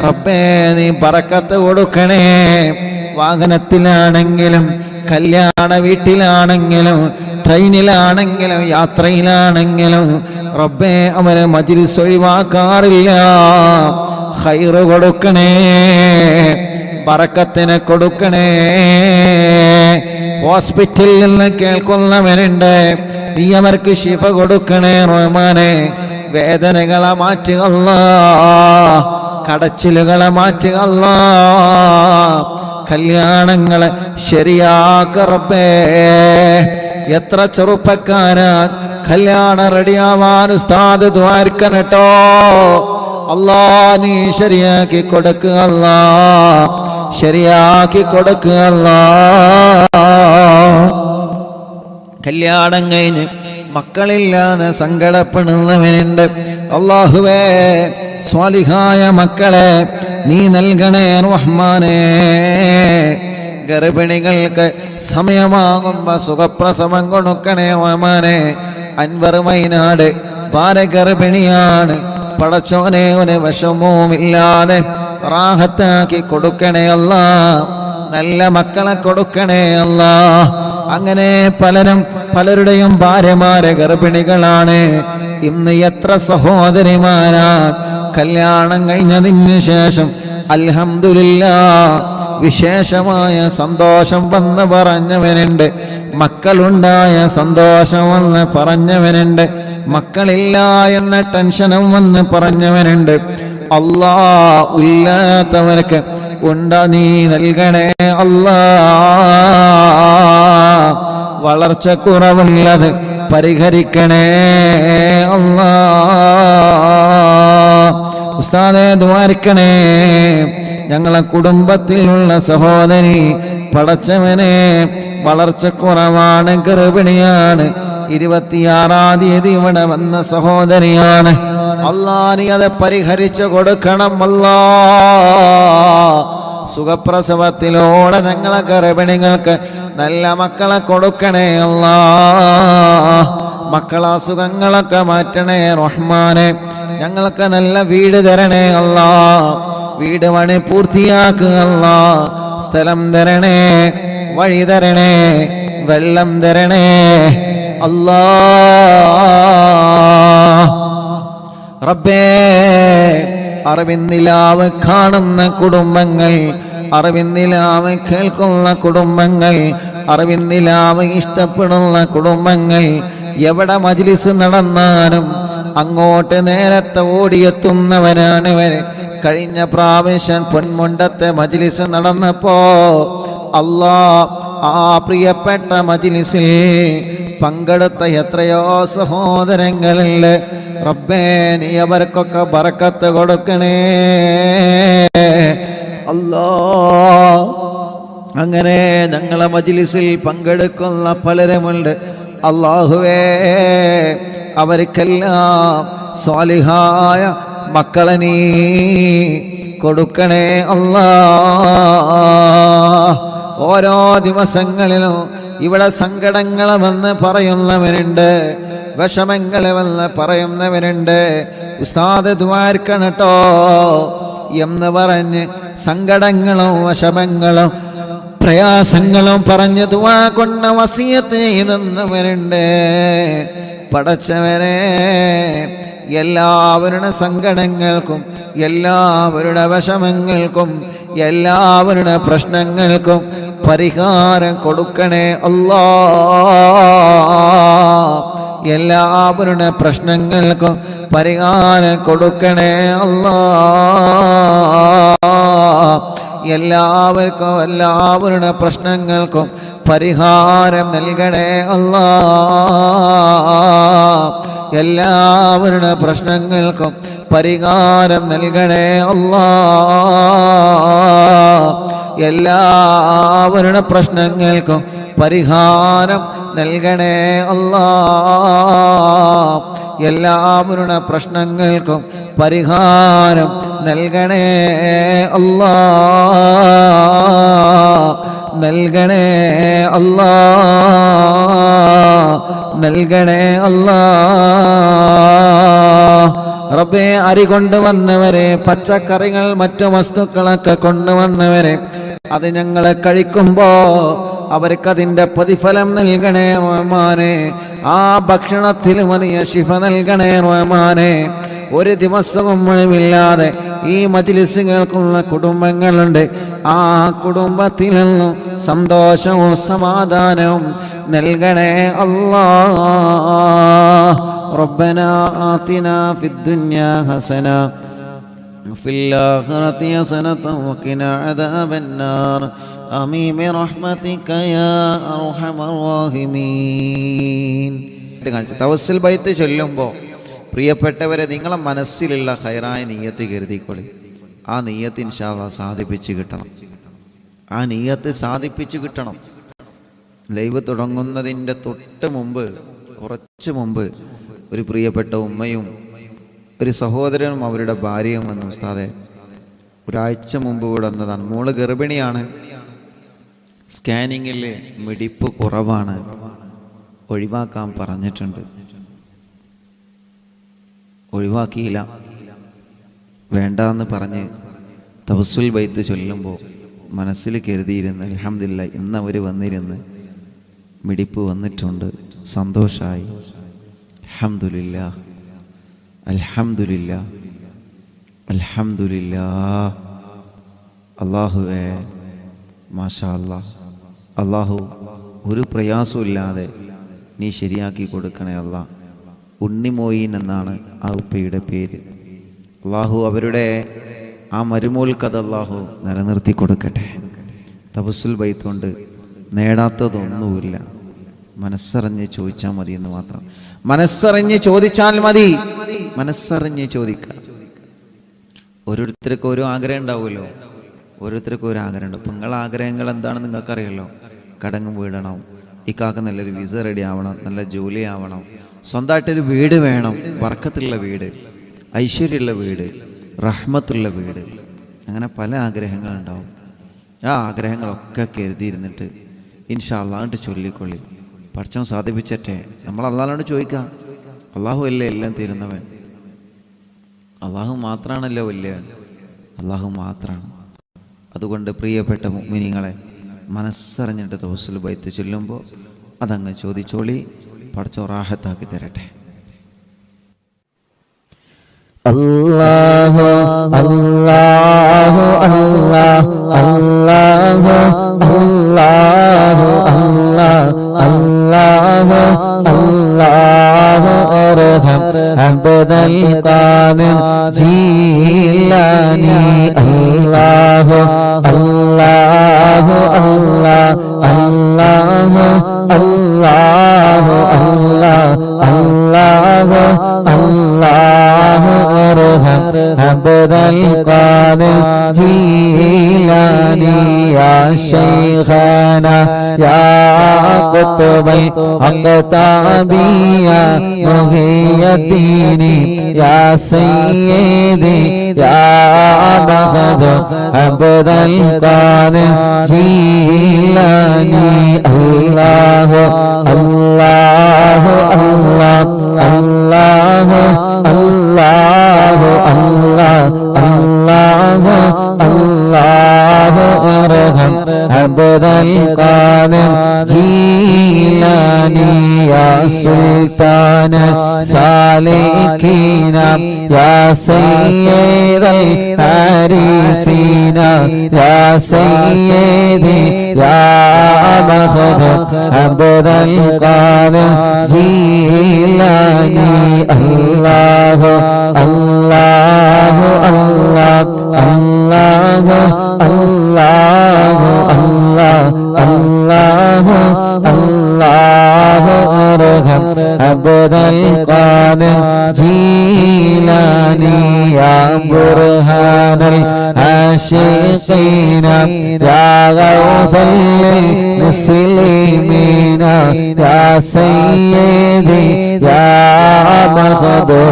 A: റബ്ബേ, നീ ബറക്കത്ത് കൊടുക്കണേ. വാഹനത്തിലാണെങ്കിലും കല്യാണ വീട്ടിലാണെങ്കിലും ട്രെയിനിലാണെങ്കിലും യാത്രയിലാണെങ്കിലും റബ്ബേ അവരെ മജ്‌ലിസ് ഒഴിവാക്കാറില്ല. ഖൈറ് കൊടുക്കണേ, ബറക്കത്തിനെ കൊടുക്കണേ. ഹോസ്പിറ്റലിൽ നിന്ന് കേൾക്കുന്നവരുണ്ട്, നീ അവർക്ക് ശിഫ കൊടുക്കണേ റഹ്മാനെ. വേദനകളെ മാറ്റുക അല്ലാഹ്, കടച്ചിലുകളെ മാറ്റുക അല്ലാഹ്, കല്യാണങ്ങളെ ശരിയാക്ക റബ്ബേ. എത്ര ചെറുപ്പക്കാരാൻ കല്യാണം റെഡിയാവാൻ ഉസ്താദ് ദ്വാരക്കണട്ടോ. അല്ലാ നീ ശരിയാക്കി കൊടുക്കുക അല്ലാഹ്, ശരിയാക്കി കൊടുക്കുക അല്ലാഹ്. കല്യാണം കഴിഞ്ഞ് മക്കളില്ലാതെ സങ്കടപ്പെടുന്നവനുണ്ട്. അല്ലാഹുവേ സ്വാലിഹായ മക്കളെ നീ നൽകണേ റഹ്മാനേ. ഗർഭിണികൾക്ക് സമയമാകുമ്പോ സുഖപ്രസവം കൊടുക്കണേ റഹ്മാനേ. അൻവർ വയനാട് ഭാരഗർഭിണിയാണ്, പടച്ചോനെ ഒരു വിഷമവുമില്ലാതെ റാഹത്താക്കി കൊടുക്കണേ അല്ലാഹ്. നല്ല മക്കളെ കൊടുക്കണേ അല്ലാഹ്. അങ്ങനെ പലരുടെയും ഭാര്യമാരെ ഗർഭിണികളാണ്. ഇന്ന് എത്ര സഹോദരിമാരാണ് കല്യാണം കഴിഞ്ഞതിന് ശേഷം അൽഹംദുലില്ലാഹ് വിശേഷമായ സന്തോഷം വന്ന് പറഞ്ഞവനുണ്ട്, മക്കളുണ്ടായ സന്തോഷം വന്ന് പറഞ്ഞവനുണ്ട്, മക്കളില്ല എന്ന ടെൻഷനും വന്ന് പറഞ്ഞവനുണ്ട്. അല്ലാഹ് ഇല്ലാത്തവർക്ക് നീ നൽകണേ അല്ലാഹ്. വളർച്ച കുറവുള്ളത് പരിഹരിക്കണേ അല്ലാഹ്. ഉസ്താദേ ദ്വാരക്കണേ. ഞങ്ങളെ കുടുംബത്തിലുള്ള സഹോദരി പടച്ചവനെ വളർച്ചക്കുറവാണ്, ഗർഭിണിയാണ്, 26-ാം തീയതി ഇവിടെ വന്ന സഹോദരിയാണ്. അല്ലാഹ് നീ അത് പരിഹരിച്ചു കൊടുക്കണം അല്ലാഹ്. സുഖപ്രസവത്തിലൂടെ ഞങ്ങളെ ഗർഭിണികൾക്ക് നല്ല മക്കളെ കൊടുക്കണേ അല്ലാഹ്. മക്കളെ അസുഖങ്ങളൊക്കെ മാറ്റണേ റഹ്മാനെ. ഞങ്ങൾക്ക് നല്ല വീട് തരണേ അല്ലാഹ്. വീട് പണി പൂർത്തിയാക്കുക അല്ലാഹ്. സ്ഥലം തരണേ, വഴി തരണേ, വെള്ളം തരണേ അല്ലാഹ്. റബ്ബേ അറിവിന്നിലാവ് കാണുന്ന കുടുംബങ്ങൾ, അറിവിന്നിലാവ് കേൾക്കുന്ന കുടുംബങ്ങൾ, അറിവിന്നിലാവ് ഇഷ്ടപ്പെടുന്ന കുടുംബങ്ങൾ, എവിടെ മജ്‌ലിസ് നടന്നാലും അങ്ങോട്ട് നേരത്തെ ഓടിയെത്തുന്നവരാണ് ഇവര്. കഴിഞ്ഞ പ്രാവശ്യം പൊന്മുണ്ടത്തെ മജ്‌ലിസ് നടന്നപ്പോ അല്ലാഹ് ആ പ്രിയപ്പെട്ട മജ്‌ലിസിൽ പങ്കെടുത്ത എത്രയോ സഹോദരങ്ങളുണ്ട്. റബ്ബേ നീ അവർക്കൊക്കെ ബറക്കത്ത് കൊടുക്കണേ അല്ലാഹ്. അങ്ങനെ ഞങ്ങളെ മജ്‌ലിസിൽ പങ്കെടുക്കുന്ന പലരുമുണ്ട്. അല്ലാഹുവേ അവർക്കെല്ലാം സ്വാലിഹായ മക്കളെ നീ കൊടുക്കണേ അല്ലാഹ്. ഓരോ ദിവസങ്ങളിലും ഇവിടെ സങ്കടങ്ങൾ വന്ന് പറയുന്നവരുണ്ട്, വിഷമങ്ങൾ വന്ന് പറയുന്നവരുണ്ട്. ഉസ്താദ് ദ്വാരക്കണട്ടോ എന്ന് പറഞ്ഞ് സങ്കടങ്ങളും വിഷമങ്ങളും പ്രയാസങ്ങളും പറഞ്ഞ് ദുആ കൊണ്ട് വസിയത്ത് ചെയ്തെന്നവരുണ്ട്. പടച്ചവനെ എല്ലാവരുടെ സങ്കടങ്ങൾക്കും എല്ലാവരുടെ വിഷമങ്ങൾക്കും എല്ലാവരുടെ പ്രശ്നങ്ങൾക്കും പരിഹാരം കൊടുക്കണേ അല്ലാഹ്. എല്ലാവരുടെ പ്രശ്നങ്ങൾക്കും പരിഹാരം കൊടുക്കണേ അല്ലാഹ്. എല്ലാവരുടെ പ്രശ്നങ്ങൾക്കും പരിഹാരം നൽകണേ അല്ലാഹ്. എല്ലാവരുടെ പ്രശ്നങ്ങൾക്കും പരിഹാരം നൽകണേ അല്ലാഹ്. എല്ലാവരുടെ പ്രശ്നങ്ങൾക്കും പരിഹാരം നൽകണേ അല്ലാഹ്. എല്ലാവരുടെ പ്രശ്നങ്ങൾക്കും പരിഹാരം നൽകണേ അല്ലാഹ്. നൽകണേ അല്ലാഹ്. നൽകണേ അല്ലാഹ്. റബ്ബേ അരി കൊണ്ടുവന്നവരെ, പച്ചക്കറികൾ മറ്റു വസ്തുക്കളൊക്കെ കൊണ്ടുവന്നവരെ, അത് ഞങ്ങൾ കഴിക്കുമ്പോ അവർക്കതിൻ്റെ പ്രതിഫലം നൽകണേ റഹ്മാനെ. ആ ഭക്ഷണത്തിൽ വലിയ ശിഫ നൽകണേ റഹ്മാനെ. ഒരു ദിവസവും ഒഴിവില്ലാതെ ഈ മജ്‌ലിസ് കേൾക്കുന്ന കുടുംബങ്ങളുണ്ട്. ആ കുടുംബത്തിൽ നിന്നും സന്തോഷവും സമാധാനവും നൽകണേ അല്ലാഹ്. റബ്ബനാ ആതിനാ ഫിദ്ദുനിയാ ഹസന വഫിൽ ആഖിറതി ഹസനത വഖിനാ അദാബന്നാർ. ആമീൻ ബിറഹ്മതിക യാ അർഹമർ റഹീമീൻ. തവസ്സുൽ ബൈത്ത് ചൊല്ലുമ്പോൾ പ്രിയപ്പെട്ടവരെ, നിങ്ങളെ മനസ്സിലുള്ള ഖൈറായ നിയ്യത്ത് കരുതിക്കൊള്ളി. ആ നിയ്യത്ത് ഇൻഷാ അല്ലാഹ് സാധിപ്പിച്ച് കിട്ടണം. ആ നിയ്യത്ത് സാധിപ്പിച്ച് കിട്ടണം. ലൈവ് തുടങ്ങുന്നതിൻ്റെ കുറച്ച് മുമ്പ് ഒരു പ്രിയപ്പെട്ട ഉമ്മയും ഒരു സഹോദരനും അവരുടെ ഭാര്യയും വന്നു. ഉസ്താദെ, ഒരാഴ്ച മുമ്പ് ഇവിടെ വന്നതാണ്. മോള് ഗർഭിണിയാണ്. സ്കാനിങ്ങിൽ മിടിപ്പ് കുറവാണ്, ഒഴിവാക്കാൻ പറഞ്ഞിട്ടുണ്ട്. ഒഴിവാക്കിയില്ല, വേണ്ടാന്ന് പറഞ്ഞ് തവസ്സുൽ ബൈത്ത് ചൊല്ലുമ്പോൾ മനസ്സിൽ കരുതിയിരുന്ന് അൽഹംദുലില്ലാഹ് ഇന്ന് അവർ വന്നിരുന്ന് മിടിപ്പ് വന്നിട്ടുണ്ട്. സന്തോഷമായി. അൽഹംദുലില്ലാഹ് അൽഹംദുലില്ലാഹ് അൽഹംദുലില്ലാഹ്. അല്ലാഹുവേ മാഷാ അല്ലാഹ്. അല്ലാഹു ഒരു പ്രയാസമില്ലാതെ നീ ശരിയാക്കി കൊടുക്കണേ അല്ലാഹ്. ഉണ്ണിമോയിൻ എന്നാണ് ആ ഉപ്പയുടെ പേര്. അള്ളാഹു അവരുടെ ആ മരുമോൾക്കത് അള്ളാഹു നിലനിർത്തി കൊടുക്കട്ടെ. തവസ്സുൽ ബൈത്ത് കൊണ്ട് നേടാത്തതൊന്നുമില്ല. മനസ്സറിഞ്ഞ് ചോദിച്ചാൽ മതി എന്ന് മാത്രം. മനസ്സറിഞ്ഞ് ചോദിച്ചാൽ മതി. മനസ്സറിഞ്ഞ് ചോദിക്കുക. ഓരോരുത്തർക്കും ഓരോ ആഗ്രഹം ഉണ്ടാവുമല്ലോ. ഓരോരുത്തർക്കും ഓരോ ആഗ്രഹമുണ്ട്. ഇപ്പം നിങ്ങളുടെ ആഗ്രഹങ്ങൾ എന്താണെന്ന് നിങ്ങൾക്കറിയാലോ. കടങ്ങും വീടണം, ഇക്കാക്ക് നല്ലൊരു വിസ റെഡി ആവണം, നല്ല ജോലി ആവണം, സ്വന്തമായിട്ടൊരു വീട് വേണം, ബർക്കത്തുള്ള വീട്, ഐശ്വര്യമുള്ള വീട്, റഹ്മത്തുള്ള വീട്, അങ്ങനെ പല ആഗ്രഹങ്ങളുണ്ടാവും. ആ ആഗ്രഹങ്ങളൊക്കെ കരുതിയിരുന്നിട്ട് ഇൻഷാ അല്ലാഹ് അങ്ങോട്ട് ചൊല്ലിക്കൊള്ളി. പഠിച്ചവൻ സാധിപ്പിച്ചട്ടെ. നമ്മൾ അല്ലാഹുവിനോട് ചോദിക്കാം. അള്ളാഹു അല്ലേ എല്ലാം തരുന്നവൻ. അള്ളാഹു മാത്രമാണല്ലോ വലിയവൻ. അള്ളാഹു മാത്രമാണ്. അതുകൊണ്ട് പ്രിയപ്പെട്ട മുഅ്മിനീങ്ങളെ, മനസ്സറിഞ്ഞിട്ട് തവസ്സുൽ ബൈത്ത് ചൊല്ലുമ്പോൾ അതങ്ങ് ചോദിച്ചോളി. പഠിച്ചോ റാഹത്താക്കി തരട്ടെ.
B: അല്ലാഹു അല്ലാഹു അല്ലാഹു അല്ലാഹു അല്ലാഹു അല്ലാഹു അല്ലാഹു അർഹം അബ്ദൽ ഖാദിർ ജീലാനി. അല്ലാഹു അല്ലാഹു അല്ലാഹു അല്ലാഹു അല്ലാഹു അല്ലാഹു അല്ലാഹു അർഹം അബ്ദൽ ഖാദിർ ജീലാനി. യാ ശൈഖാന യാ ഖുത്ബൽ അഖ്താബിയ മുഹിയദ്ദീനി. യാ സയ്യിദി യാ മഖദു അബ്ദൽ ഖാദിർ ജീലാനി. അല്ലാഹു അല്ലാഹു അല്ലാഹു അല്ലാഹു അല്ലാഹു അല്ലാഹു അല്ലാഹു അർഹം അബ്ദൽ ഖാദിർ ജീലാനി. യാ സുൽത്താന സാലികീന യാ സയ്യിദൽ ആരിഫീന. യാ സയ്യിദി യാ മഖദു അബ്ദൽ ഖാദിർ ജീലാനി. അല്ലാഹു അല്ലാഹു അല്ലാഹു അല്ലാഹു അല്ലാഹു അല്ലാഹു അല്ലാഹു അർഹം അബ്ദൽ ഖാദിർ ജീലാനി. യാ ബുർഹാനൽ ആശിഖീന യാ ഗൗസൽ മുസ്ലിമീന. യാ സയ്യിദി യാ മഖദു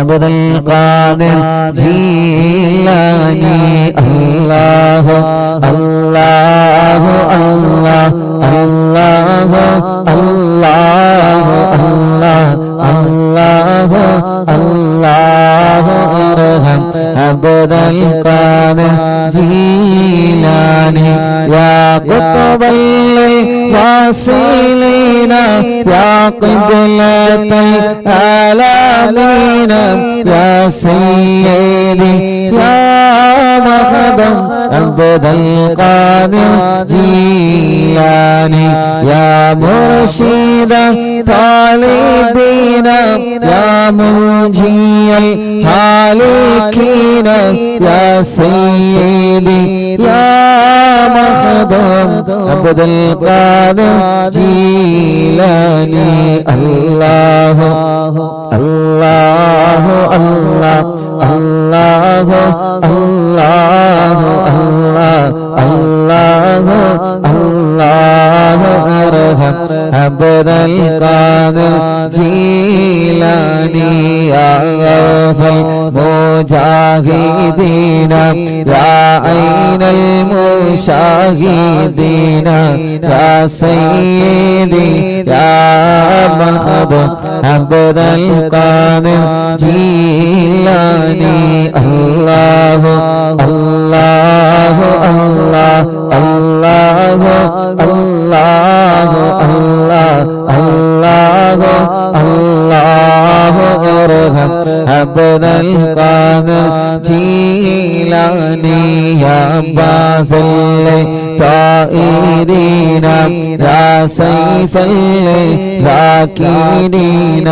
B: അബ്ദൽ ഖാദിർ ജീലാനി. അല്ലാഹു അല്ലാഹു അല്ലാഹു അല്ലാഹു അല്ലാഹു അല്ലാഹു അല്ലാഹു അർഹം അബ്ദൽ ഖാദിർ ജീലാനി. യാ ഖുത്ബൽ واصلين يا قبلة العالمين يا سيدي يا مخدم عبد القادر جيلاني يا مرشد طالبين يا منجي الهالكين يا سيدي يا مخدم عبد القادر جيلاني الله الله الله الله الله الله الله ارحم عبد القادر جيلاني يا غوث المجاهدين يا عين المشاهدين يا سيدي يا مخدوم عبد القادر جيلاني الله الله الله الله الله الله الله الله ارحم عبد القادر جيلاني يا باسل طائرين يا سيف الذاكرين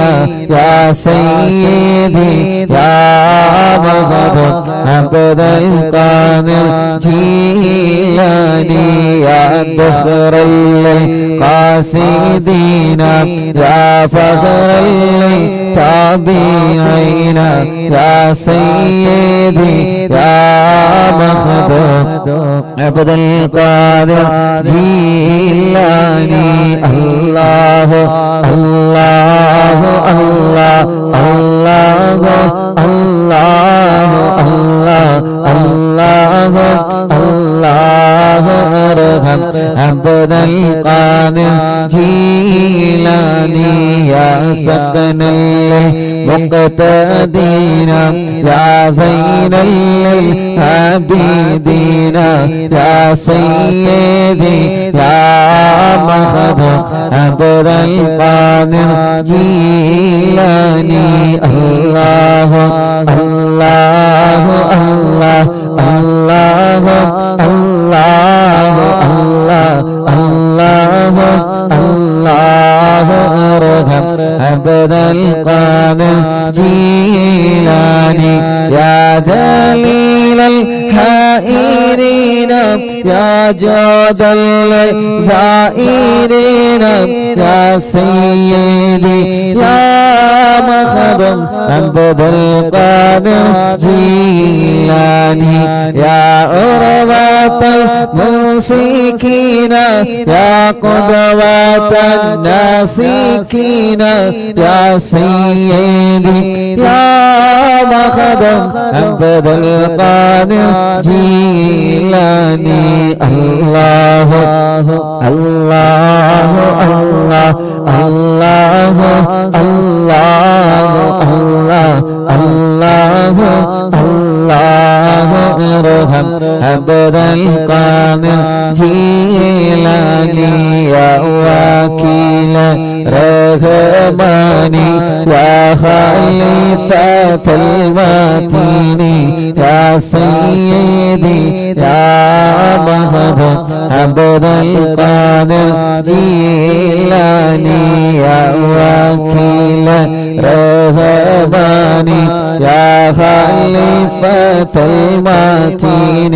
B: يا سيدي يا مخدوم عبد القادر جيلاني يا دخر القاصدين يا فخر التابعين يا سيدي يا مخدوم عبد القادر جيلاني الله الله الله الله الله الله الله ارحم عبد القادر جيلاني يا سكن المقتدين يا زين العابدين يا سيدي يا مخدوم عبد القادر جيلاني الله الله الله الله الله الله الله ارحم عبد القادر جيلاني يا دليل الحائرين يا جود الزائرين يا سيدي يا مخدوم عبد القادر جيلاني يا عروة الممسكين يا قدوة الناسكين يا سيدي يا مخدوم عبد القادر جيلاني الله الله الله الله الله الله الله ارحم عبد القادر جيلاني يا وكيل رحماني يا خليفة المتين يا سيدي يا مخدوم عبد القادر جيلاني يا وكيل رحماني يا خليفة المتين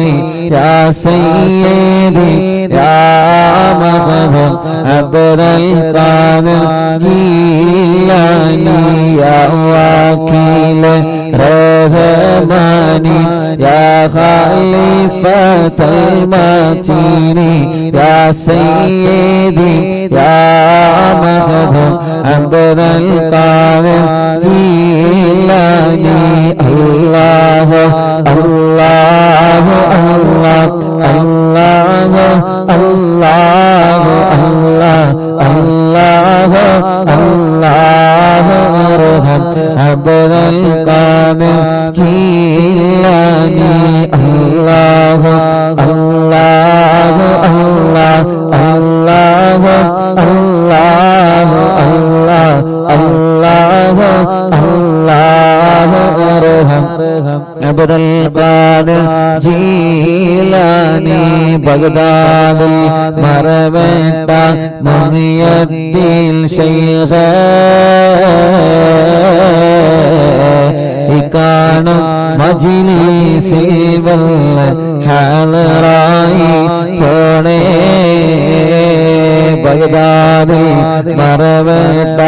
B: يا سيدي يا مخدوم عبد القادر جيلاني يا وكيل رحماني يا خليفة المتين يا سيدي يا مخدوم عبد القادر جيلاني الله الله الله الله الله الله الله الله ارحم عبد القادر جيلاني الله الله الله الله അല്ലാഹു അല്ലാഹു അല്ലാഹു അർഹം അബ്ദുൽ ഖാദിർ ജീലാനി ബഗ്ദാദിൽ മറവേട്ട മുഹിയുദ്ദീൻ ശൈഖ് ഇക്കാണും മജ്ലിസിൽ വല്ല ഹാളറായി പോണേ ബഗ്ദാദിൽ മറവേട്ട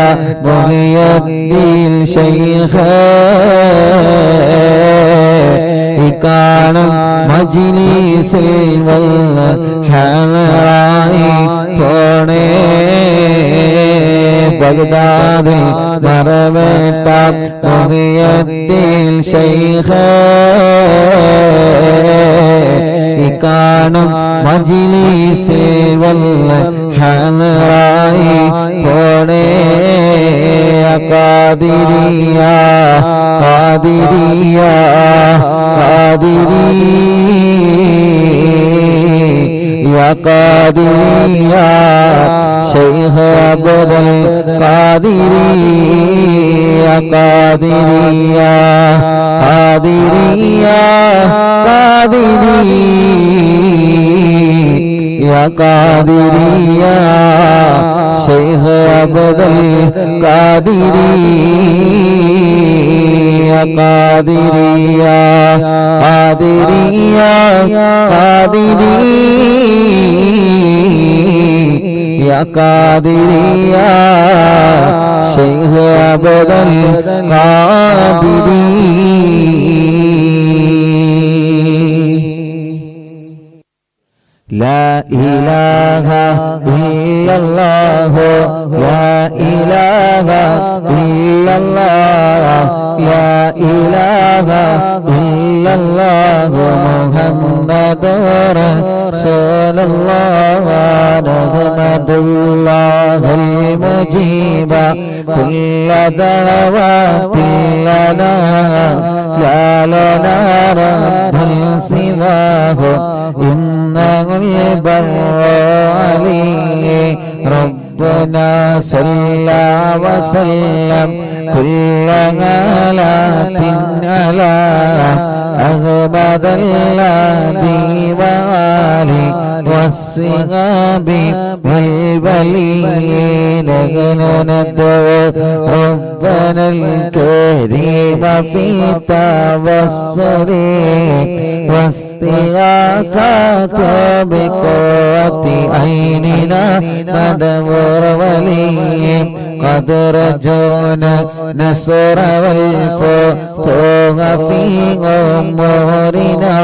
B: മുഹിയുദ്ദീൻ ശൈഖ് ഇക്കാണും മജ്ലിസിൽ വല്ല ഹാളറായി പോണേ ബഗ്ദാദിൽ മറവേട്ട മുഹിയുദ്ദീൻ ശൈഖ് ഇക്കാണും മജ്ലിസിൽ വല്ല ഹാളറായി പോണേ ഖാദിരിയ ഖാദിരിയ ഖാദിരിയ ഖാദിരിയ ശൈഖ് അബ്ദുൽ ഖാദിരിയ ഖാദിരിയ ഖാദിരിയ ഖാദിരിയ ഖാദിരിയ ശൈഖ് അബ്ദുൽ ഖാദിരിയ ഖാദിരിയ ഖാദിരിയ ഖാദിരിയ ഖാദിരിയ ശൈഖ് അബ്ദുൽ ഖാദിരി لا إله إلا الله لا إله إلا الله لا إله إلا الله محمد رسول الله نحمد الله المجيب كل دعوات لنا لا لنا رب سواه إنه البر عليه ربنا صلى وسلم كل غلات على أحمد الذي وآله والصحاب والولين ندعو ربنا الكريم في توسل واستغاثة بقرة عيننا ندور ولي قد رجونا نصر والفتوح في أمورنا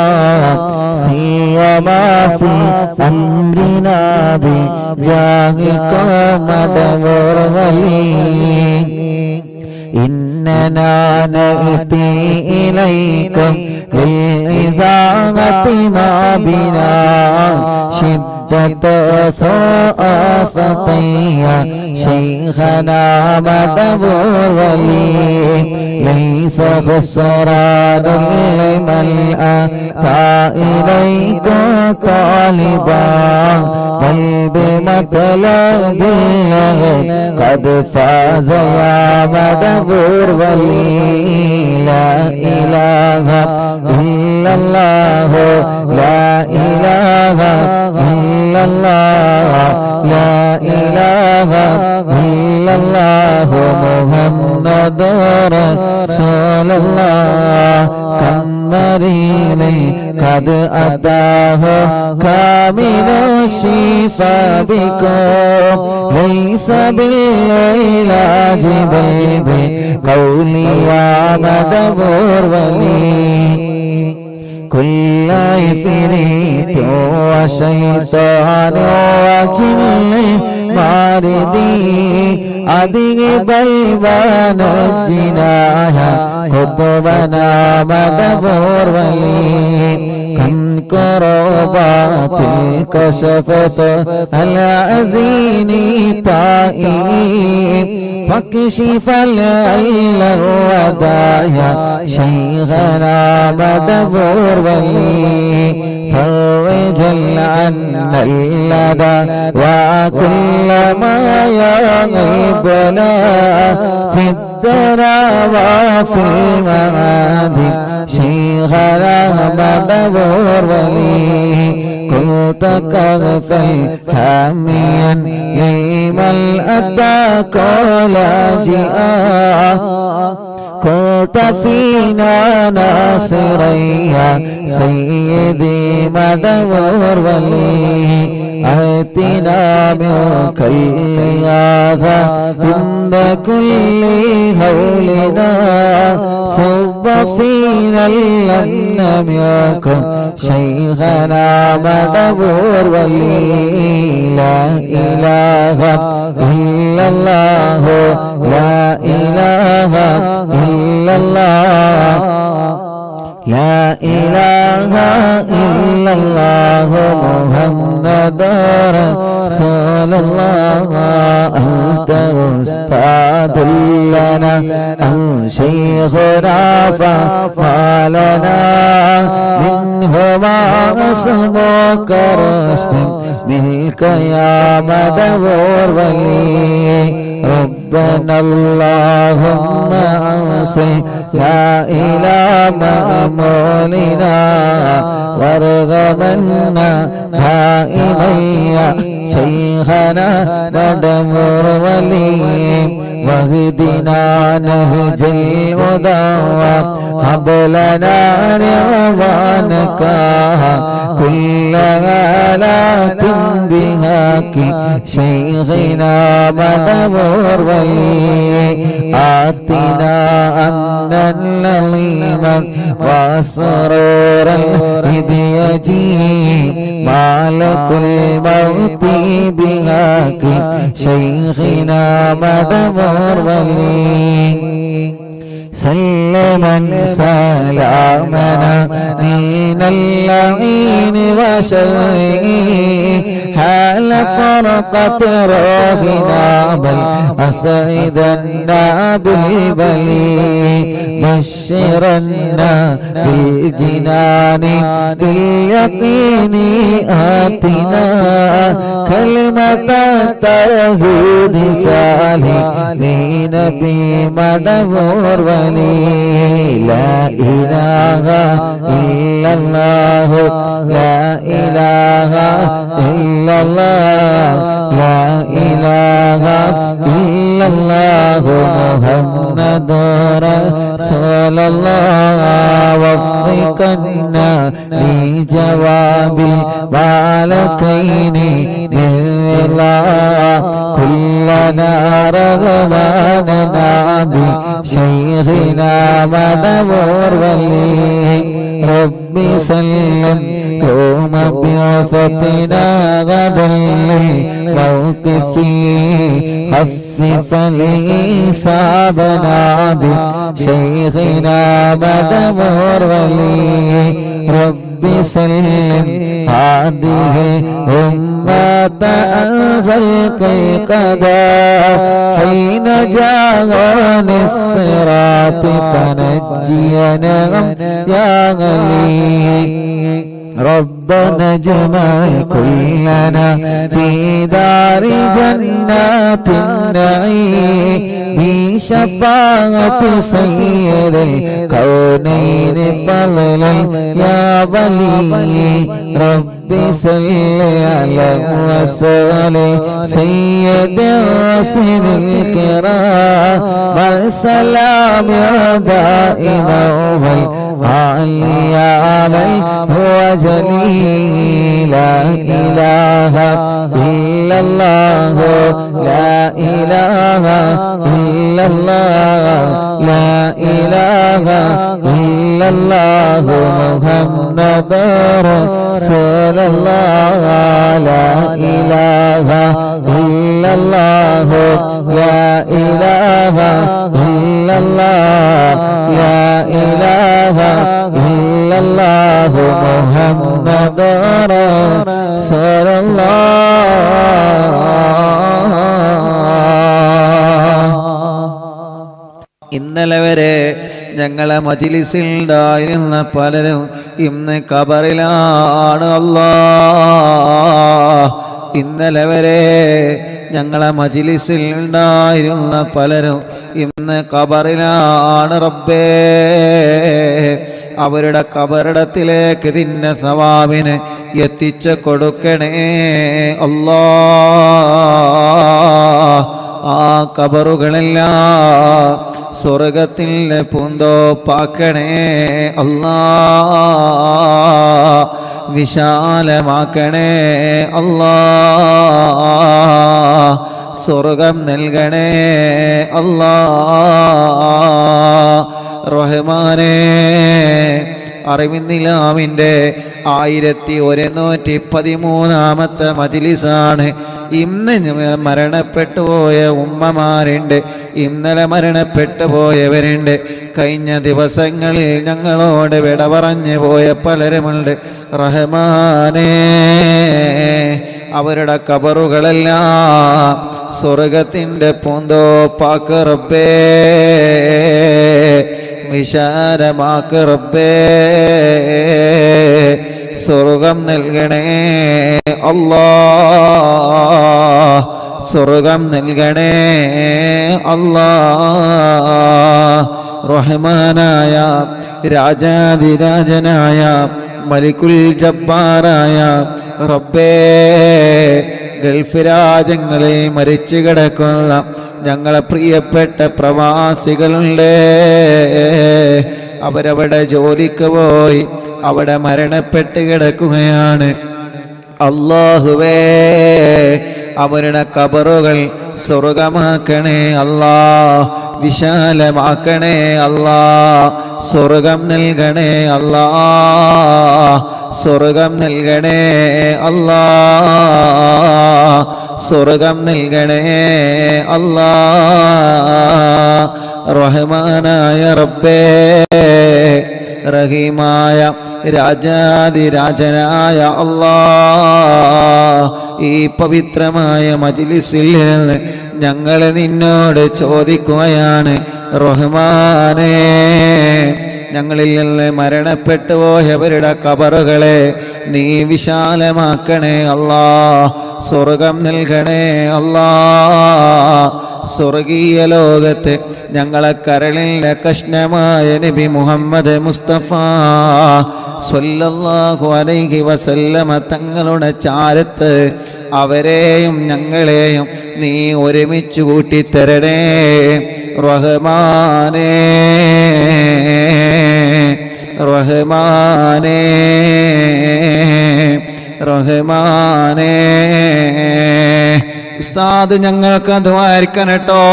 B: سيما في أمرنا بجاهك ندور ولي إننا نأتي إليكم للإزاغة ما بنا شدة ثقافتي شيخنا مدبور ولي ليس خسران لمن أتى إليك طالبا بل بمطلب الله قد فاز يا مدبور ولي لا إله إلا الله لا إله إلا الله لا إله إلا الله محمد رسول الله كم مريض قد أتاه كامل الشفاء بكم ليس بالعلاج بل بقول يا مدبور ولي كل عفريت وشيطان وجن ماردي أذهب البنجنا قطبنا مدبور ولي كم كربات الكشفت العزين طائب فاكشف العل الودايا شيخنا مدبور ولي فرج عنا اللدى وكل ما يغيبنا في الدرى وفي المعاد شيخنا مدبور ولي كنت كغفل حاميا لمن أتاك لاجئا كنت فينا ناصريا سيدي مدبور ولي آتنا منك الإغاثة عند كل هولنا صب فينا لم يكن شيخنا مدبور ولي لا إله إلا الله لا إله إلا الله لا إله إلا الله محمد رسول الله أنت أستاذ لنا أو شيخنا فما لنا منهما اسمك رسل منك يا مدبور ولي ربنا اللهم أوصي لا إله مأمولنا وارغمنا دائما يا شيخنا مدبور ولي واهدنا نهج الهدى وهب لنا رضوانك كل آلات بهاك شيخنا مدبور ولي آتنا أمنا لظيما وسرورا إذ يجيء مالك الموت بهاك شيخنا مدبور ولي سلما سلامنا من اللعين وشره حال فرقت روحنا بل أسعدنا بالبلي بشرنا بالجنان باليقين آتنا كلمة التوحيد سالمين بمدبور ولي لا إله إلا الله لا إله إلا الله لا إله إلا الله محمد رسول الله وفقنا لجواب الملكين بالله كلنا رغباننا بشيخنا مدبور ولي ربي سلم يوم بعثتنا غدا للموقف خفف لي صعبنا بشيخنا مدبور ولي ربي سلم هذه الأمة أنزلت القضاء حين جاء الصراط فنجينا يا غلي ربنا اجمع كلنا في دار جنات النعيم بشفاعة سيد الكونين فضلا يا ولي ربي صل على وسلم سيد الرسل الكرام والسلام يا دائم والعلي عليه هو جليل لا إله إلا الله لا إله إلا الله لا إله إلا الله محمد رسول الله لا إله إلا الله لا إله إلا الله لا إله إلا الله محمد رسول الله.
A: ഇന്നലെ വരെ ഞങ്ങളെ മജ്‌ലിസിൽ ഉണ്ടായിരുന്ന പലരും ഇന്ന് ഖബറിലാണ് അല്ലാഹ്. ഇന്നലെ വരെ ഞങ്ങളെ മജ്‌ലിസിൽ ഉണ്ടായിരുന്ന പലരും ഇന്ന് ഖബറിലാണ് റബ്ബേ. അവരുടെ ഖബറിടത്തിലേക്ക് ഇതിൻ്റെ സവാബിനെ എത്തിച്ചു കൊടുക്കണേ അല്ലാഹ്. ആ ഖബറുകളെല്ലാം സ്വർഗത്തിൻ്റെ പൂന്തോപ്പാക്കണേ അല്ലാഹ്. വിശാലമാക്കണേ അല്ലാഹ്. സ്വർഗം നൽകണേ അല്ലാഹ്. റഹ്മാനേ, അറിവിന്നിലാമിൻ്റെ 1113 മജ്‌ലിസാണ്. ഇന്ന് മരണപ്പെട്ടു പോയ ഉമ്മമാരുണ്ട്, ഇന്നലെ മരണപ്പെട്ടു പോയവരുണ്ട്, കഴിഞ്ഞ ദിവസങ്ങളിൽ ഞങ്ങളോട് വിട പറഞ്ഞു പോയ പലരുമുണ്ട്. റഹ്മാനേ, അവരുടെ ഖബറുകളെല്ലാം സ്വർഗത്തിൻ്റെ പൂന്തോപ്പാക്ക് റബ്ബേ. വിശാലമാക്ക് റബ്ബേ. സ്വർഗം നൽകണേ അല്ലാഹ്. സ്വർഗം നൽകണേ അല്ലാഹ്. റഹ്മാനായ രാജാധിരാജനായ മലിക്കുൽ ജബ്ബാറായ റബ്ബേ, ഗൾഫ് രാജ്യങ്ങളിൽ മരിച്ചു കിടക്കുന്ന ഞങ്ങളെ പ്രിയപ്പെട്ട പ്രവാസികളുണ്ട്. അവരവിടെ ജോലിക്ക് പോയി അവിടെ മരണപ്പെട്ട് കിടക്കുകയാണ്. അല്ലാഹുവേ, അവരുടെ ഖബറുകൾ സ്വർഗമാക്കണേ അല്ലാഹ്. വിശാലമാക്കണേ അല്ലാഹ്. സ്വർഗം നൽകണേ അല്ലാഹ്. സ്വർഗം നൽകണേ അല്ലാഹ്. സ്വർഗം നൽകണേ അല്ലാഹ്. റഹ്മാനായ റബ്ബേ, റഹീമായ രാജാധിരാജനായ അല്ലാഹ്, ഈ പവിത്രമായ മജ്‌ലിസിൽ നിന്ന് ഞങ്ങൾ നിന്നോട് ചോദിക്കുകയാണ് റഹ്മാനേ, ഞങ്ങളിൽ നിന്ന് മരണപ്പെട്ടു പോയവരുടെ ഖബറുകളെ നീ വിശാലമാക്കണേ അല്ലാഹ്. സ്വർഗം നൽകണേ അല്ലാഹ്. സ്വർഗീയ ലോകത്ത് ഞങ്ങളെ കരളിലെ കഷ്ണമായ നബി മുഹമ്മദ് മുസ്തഫ സ്വല്ലല്ലാഹു അലൈഹി വസല്ലമ തങ്ങളുടെ ചാരത്ത് അവരെയും ഞങ്ങളെയും നീ ഒരുമിച്ച് കൂട്ടിത്തരണേ റഹ്മാനേ. റഹ്മാനേ, റഹ്മാനേ. ഉസ്താദ് ഞങ്ങൾക്ക് ദ്വാരിക്കണട്ടോ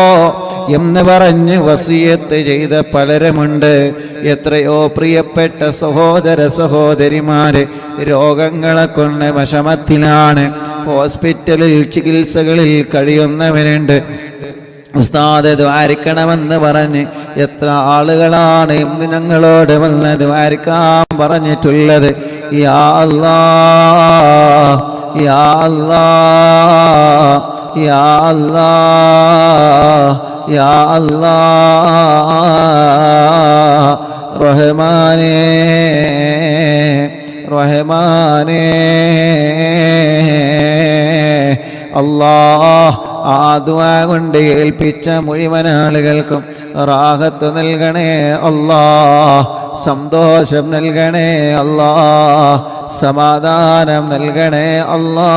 A: എന്ന് പറഞ്ഞ് വസിയത്ത് ചെയ്ത പലരുമുണ്ട്. എത്രയോ പ്രിയപ്പെട്ട സഹോദര സഹോദരിമാര് രോഗങ്ങളെ കൊണ്ട് വിഷമത്തിലാണ്, ഹോസ്പിറ്റലിൽ ചികിത്സകളിൽ കഴിയുന്നവരുണ്ട്. ഉസ്താദ് ദ്വാരിക്കണമെന്ന് പറഞ്ഞ് എത്ര ആളുകളാണ് ഇന്ന് ഞങ്ങളോട് വന്ന് ദ്വാരിക്കാൻ പറഞ്ഞിട്ടുള്ളത്. യാ അല്ലാഹ്, യാ അല്ലാഹ്, യാ അല്ലാഹ്, യാ അല്ലാഹ്. റഹ്മാനേ, റഹ്മാനേ അല്ലാഹ്. ആ ദുആ കൊണ്ട് ഏൽപ്പിച്ച മുഴുവൻ ആളുകൾക്കും റാഹത്ത് നൽകണേ അല്ലാഹ്. സന്തോഷം നൽകണേ അല്ലാഹ്. സമാധാനം നൽകണേ അല്ലാഹ്.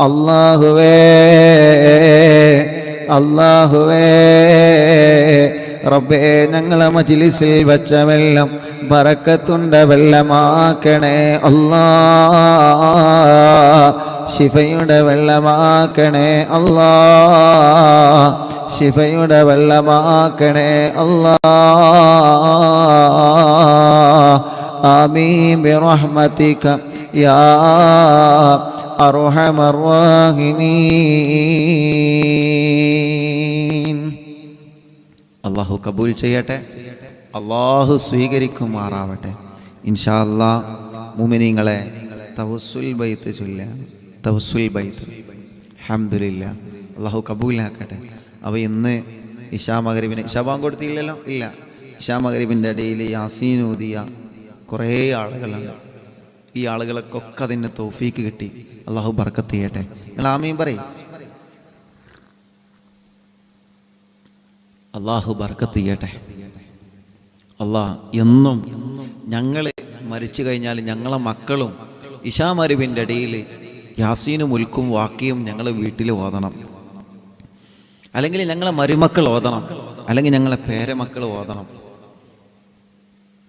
A: അല്ലാഹുവേ, അല്ലാഹുവേ റബ്ബേ, ഞങ്ങളെ മജ്‌ലിസിൽ വച്ച വെള്ളം ബറക്കത്തുണ്ട വെള്ളമാക്കണേ അല്ലാഹ്. ശിഫയുടെ വെള്ളമാക്കണേ അല്ലാഹ്. ശിഫയുടെ വെള്ളമാക്കണേ അല്ലാഹ്. ആമീൻ ബിറഹ്മതിക യാ അർഹമർ റഹീമീൻ. അല്ലാഹു കബൂൽ ചെയ്യട്ടെ, അല്ലാഹു സ്വീകരിക്കുമാറാവട്ടെ. ഇൻഷാ അല്ലാഹ് മുഅ്മിനീങ്ങളെ തവസ്സുൽ ബൈത്ത് ചൊല്ലുക. തവസ്സുൽ ബൈത്ത് അൽഹംദുലില്ലാ, അല്ലാഹു കബൂലാക്കട്ടെ. അപ്പോൾ ഇന്ന് ഇശാ മഗ്‌രിബിന് ഇശാ ബാങ്ക് കൊടുത്തില്ലല്ലോ, ഇല്ല. ഇശാ മഗ്‌രിബിൻ്റെ ഇടയിൽ യാസീൻ ഓതിയ കുറേ ആളുകളുണ്ട്. ഈ ആളുകൾക്കൊക്കെ അതിന് തൗഫീക്ക് കിട്ടി. അള്ളാഹു ബർക്കത്ത് ചെയ്യട്ടെ. നിങ്ങൾ ആമീൻ പറയും. അള്ളാഹു ബർക്കത്ത് ചെയ്യട്ടെ. അള്ളാഹ് എന്നും ഞങ്ങൾ മരിച്ചു കഴിഞ്ഞാൽ ഞങ്ങളെ മക്കളും ഇശാ മഗ്‌രിബിൻ്റെ ഇടയിൽ യാസീനും മുൽക്കും വാക്കിയും ഞങ്ങൾ വീട്ടിൽ ഓതണം, അല്ലെങ്കിൽ ഞങ്ങളെ മരുമക്കൾ ഓതണം, അല്ലെങ്കിൽ ഞങ്ങളെ പേരമക്കൾ ഓതണം.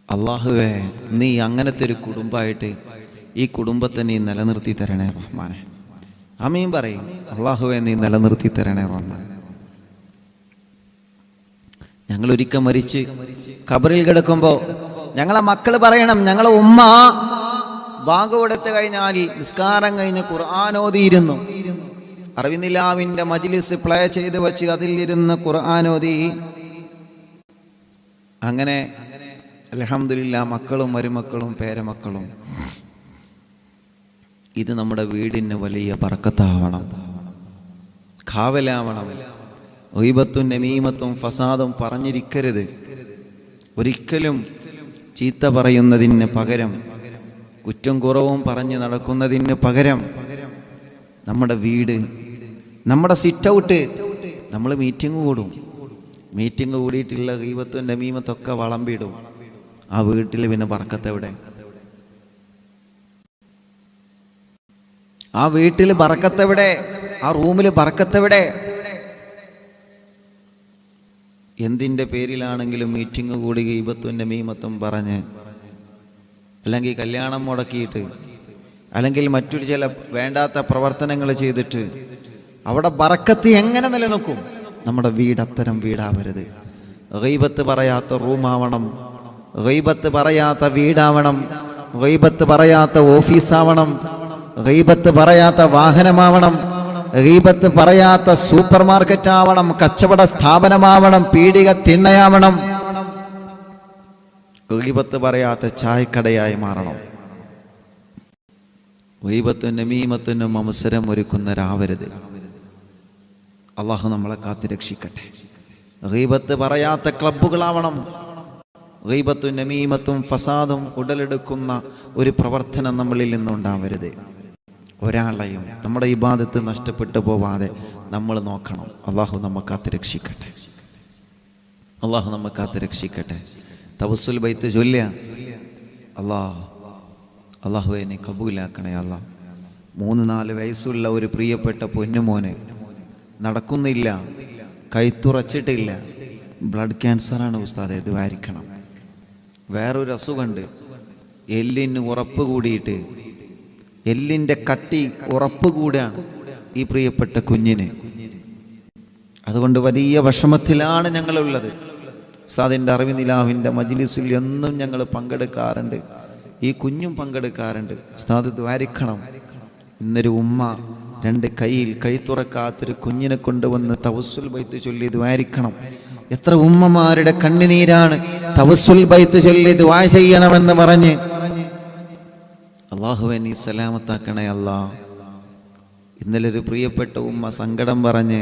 A: അള്ളാഹുവേ, നീ അങ്ങനത്തെ ഒരു കുടുംബമായിട്ട് ഈ കുടുംബത്തെ നീ നിലനിർത്തി തരണേ റഹ്മാനെ. ആമീൻ പറയും. അള്ളാഹുവേ, നീ നിലനിർത്തി തരണേ റഹ്മാനെ. ഞങ്ങൾ ഒരിക്കൽ മരിച്ച് ഖബറിൽ കിടക്കുമ്പോൾ ഞങ്ങളെ മക്കൾ പറയണം, ഞങ്ങളെ ഉമ്മ ബാങ്ക് കൊടുത്തു കഴിഞ്ഞാൽ നിസ്കാരം കഴിഞ്ഞ് ഖുർആൻ ഓതിയിരുന്നു. അറിവിനിലാവിൻ്റെ മജ്ലിസ് പ്ലേ ചെയ്ത് വെച്ച് അതിലിരുന്ന് ഖുർആൻ ഓതി. അങ്ങനെ അൽഹംദുലില്ലാ മക്കളും മരുമക്കളും പേരമക്കളും. ഇത് നമ്മുടെ വീടിന് വലിയ ബർക്കത്താവണം, കാവലാവണം. ഗീബത്തും നമീമത്തും ഫസാദും പറഞ്ഞിരിക്കരുത്. ഒരിക്കലും ചീത്ത പറയുന്നതിന് പകരം, കുറ്റം കുറവും പറഞ്ഞ് നടക്കുന്നതിന് പകരം നമ്മുടെ വീട്, നമ്മുടെ സിറ്റ് ഔട്ട്, നമ്മൾ മീറ്റിംഗ് കൂടും. മീറ്റിംഗ് കൂടിയിട്ടുള്ള ഗീബത്തും നമീമത്തൊക്കെ വളമ്പിടും. ആ വീട്ടിൽ പിന്നെ ബർക്കത്ത് എവിടെ? ആ വീട്ടിൽ ബർക്കത്ത് എവിടെ? ആ റൂമിൽ ബർക്കത്ത് എവിടെ? എന്തിൻ്റെ പേരിലാണെങ്കിലും മീറ്റിംഗ് കൂടി ഗീബത്തും നമീമത്തും പറഞ്ഞ്, അല്ലെങ്കിൽ കല്യാണം മുടക്കിയിട്ട്, അല്ലെങ്കിൽ മറ്റൊരു ചില വേണ്ടാത്ത പ്രവർത്തനങ്ങൾ ചെയ്തിട്ട് അവിടെ ബർക്കത്ത് എങ്ങനെ നിലനിൽക്കും? നമ്മുടെ വീട് അത്തരം വീടാവരുത്. ഗീബത്ത് പറയാത്ത റൂമാവണം, ഗീബത്ത് പറയാത്ത വീടാവണം, ഗീബത്ത് പറയാത്ത ഓഫീസാവണം, ഗീബത്ത് പറയാത്ത വാഹനമാവണം, ഗീബത്ത് പറയാത്ത സൂപ്പർ മാർക്കറ്റ് ആവണം, കച്ചവട സ്ഥാപനമാവണം, പീടിക തിണ്ണയാവണം. ഗീബത്ത് പറയാത്ത ചായക്കടയായി മാറണം. ഗീബത്തും നമീമത്തിനും അവസരം ഒരുക്കുന്ന രാവരുത്. അള്ളാഹു നമ്മളെ കാത്ത് രക്ഷിക്കട്ടെ. ഗീബത്ത് പറയാത്ത ക്ലബ്ബുകളാവണം. ഗീബത്തും നമീമത്തും ഫസാദും ഉടലെടുക്കുന്ന ഒരു പ്രവർത്തനം നമ്മളിൽ നിന്നുണ്ടാവരുത്. ഒരാളെയും നമ്മുടെ ഇബാദത്ത് നഷ്ടപ്പെട്ടു പോവാതെ നമ്മൾ നോക്കണം. അള്ളാഹു നമ്മെ കാത്ത് രക്ഷിക്കട്ടെ. അള്ളാഹു നമ്മെ കാത്ത് രക്ഷിക്കട്ടെ. തവസ്സുൽ ബൈത്ത് ചൊല്ലുക. അള്ളാഹുവേ, നീ കബൂലാക്കണേ അല്ലാ. 3-4 വയസ്സുള്ള ഒരു പ്രിയപ്പെട്ട പൊന്നുമോന് നടക്കുന്നില്ല, കൈത്തുറച്ചിട്ടില്ല, ബ്ലഡ് ക്യാൻസറാണ് ഉസ്താദേ, ദ്വാരിക്കണം. വേറൊരു അസുഖമുണ്ട്, എല്ലിന് ഉറപ്പ് കൂടിയിട്ട്, എല്ലിൻ്റെ കട്ടി ഉറപ്പ് കൂടാണ് ഈ പ്രിയപ്പെട്ട കുഞ്ഞിന്. അതുകൊണ്ട് വലിയ വിഷമത്തിലാണ് ഞങ്ങളുള്ളത്. ഉസ്താദിൻ്റെ അറിവിനിലാവിൻ്റെ മജ്ലിസിൽ എന്നും ഞങ്ങൾ പങ്കെടുക്കാറുണ്ട്, ഈ കുഞ്ഞും പങ്കെടുക്കാറുണ്ട്. ഉസ്താദ് ദ്വാരിക്കണം. ഇന്നൊരു ഉമ്മ 2 കൈയിൽ കൈത്തുറക്കാത്തൊരു കുഞ്ഞിനെ കൊണ്ടുവന്ന് തവസ്സുൽ ബൈത്ത് ചൊല്ലി ദ്വാരിക്കണം. എത്ര ഉമ്മമാരുടെ കണ്ണുനീരാണ് തവസ്സുൽ ബൈത്ത് ചൊല്ലി ദുആ ചെയ്യണമെന്ന് പറഞ്ഞ്. അല്ലാഹുവേ, നീ സലാമത്താക്കണേ അല്ലാ. ഇന്നലെ ഒരു പ്രിയപ്പെട്ട ഉമ്മ സങ്കടം പറഞ്ഞ്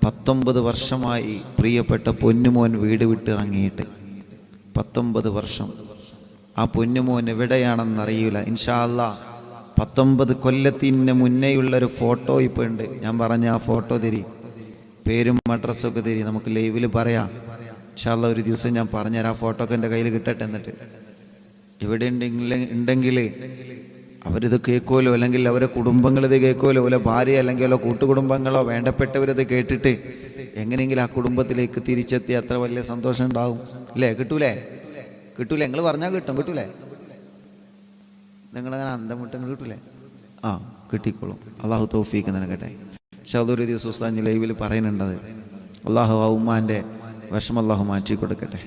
A: 19 വർഷമായി പ്രിയപ്പെട്ട പൊന്നുമോൻ വീട് വിട്ടിറങ്ങിയിട്ട്. 19 വർഷം. ആ പൊന്നുമോൻ എവിടെയാണെന്നറിയില്ല. ഇൻഷാ അല്ലാ 19 കൊല്ലത്തിന് മുന്നേയുള്ളൊരു ഫോട്ടോ ഇപ്പോൾ ഉണ്ട്. ഞാൻ പറഞ്ഞ ആ ഫോട്ടോ തരി, പേരും അഡ്രസ്സൊക്കെ തരി, നമുക്ക് ലൈവിൽ പറയാം. ഇൻഷാ അല്ലാ ഒരു ദിവസം ഞാൻ പറഞ്ഞുതരാം. ആ ഫോട്ടോ ഒക്കെ എൻ്റെ കയ്യിൽ കിട്ടട്ടെ. എന്നിട്ട് ഇവിടെ ഉണ്ടെങ്കിൽ അവരിത് കേൾക്കുമല്ലോ, അല്ലെങ്കിൽ അവരെ കുടുംബങ്ങളിത് കേൾക്കുമല്ലോ, ഓരോ ഭാര്യ അല്ലെങ്കിൽ ഓരോ കൂട്ടുകുടുംബങ്ങളോ വേണ്ടപ്പെട്ടവരിത് കേട്ടിട്ട് എങ്ങനെയെങ്കിലും ആ കുടുംബത്തിലേക്ക് തിരിച്ചെത്തി അത്ര വലിയ സന്തോഷം ഉണ്ടാവും. അല്ലേ? കിട്ടൂലേ? നിങ്ങൾ പറഞ്ഞാൽ കിട്ടും. കിട്ടൂലേ? നിങ്ങളങ്ങനെ അന്തം വിട്ട് കിട്ടൂലേ? ആ, കിട്ടിക്കോളും. അള്ളാഹു തൗഫീക്ക് നൽകട്ടെ. പക്ഷെ അതൊരു ദിവസം ഉസ്താദ് ലൈവിൽ പറയുന്നുണ്ടത്. അള്ളാഹു ആ ഉമ്മാൻ്റെ വിഷമം അള്ളാഹു മാറ്റി കൊടുക്കട്ടെ.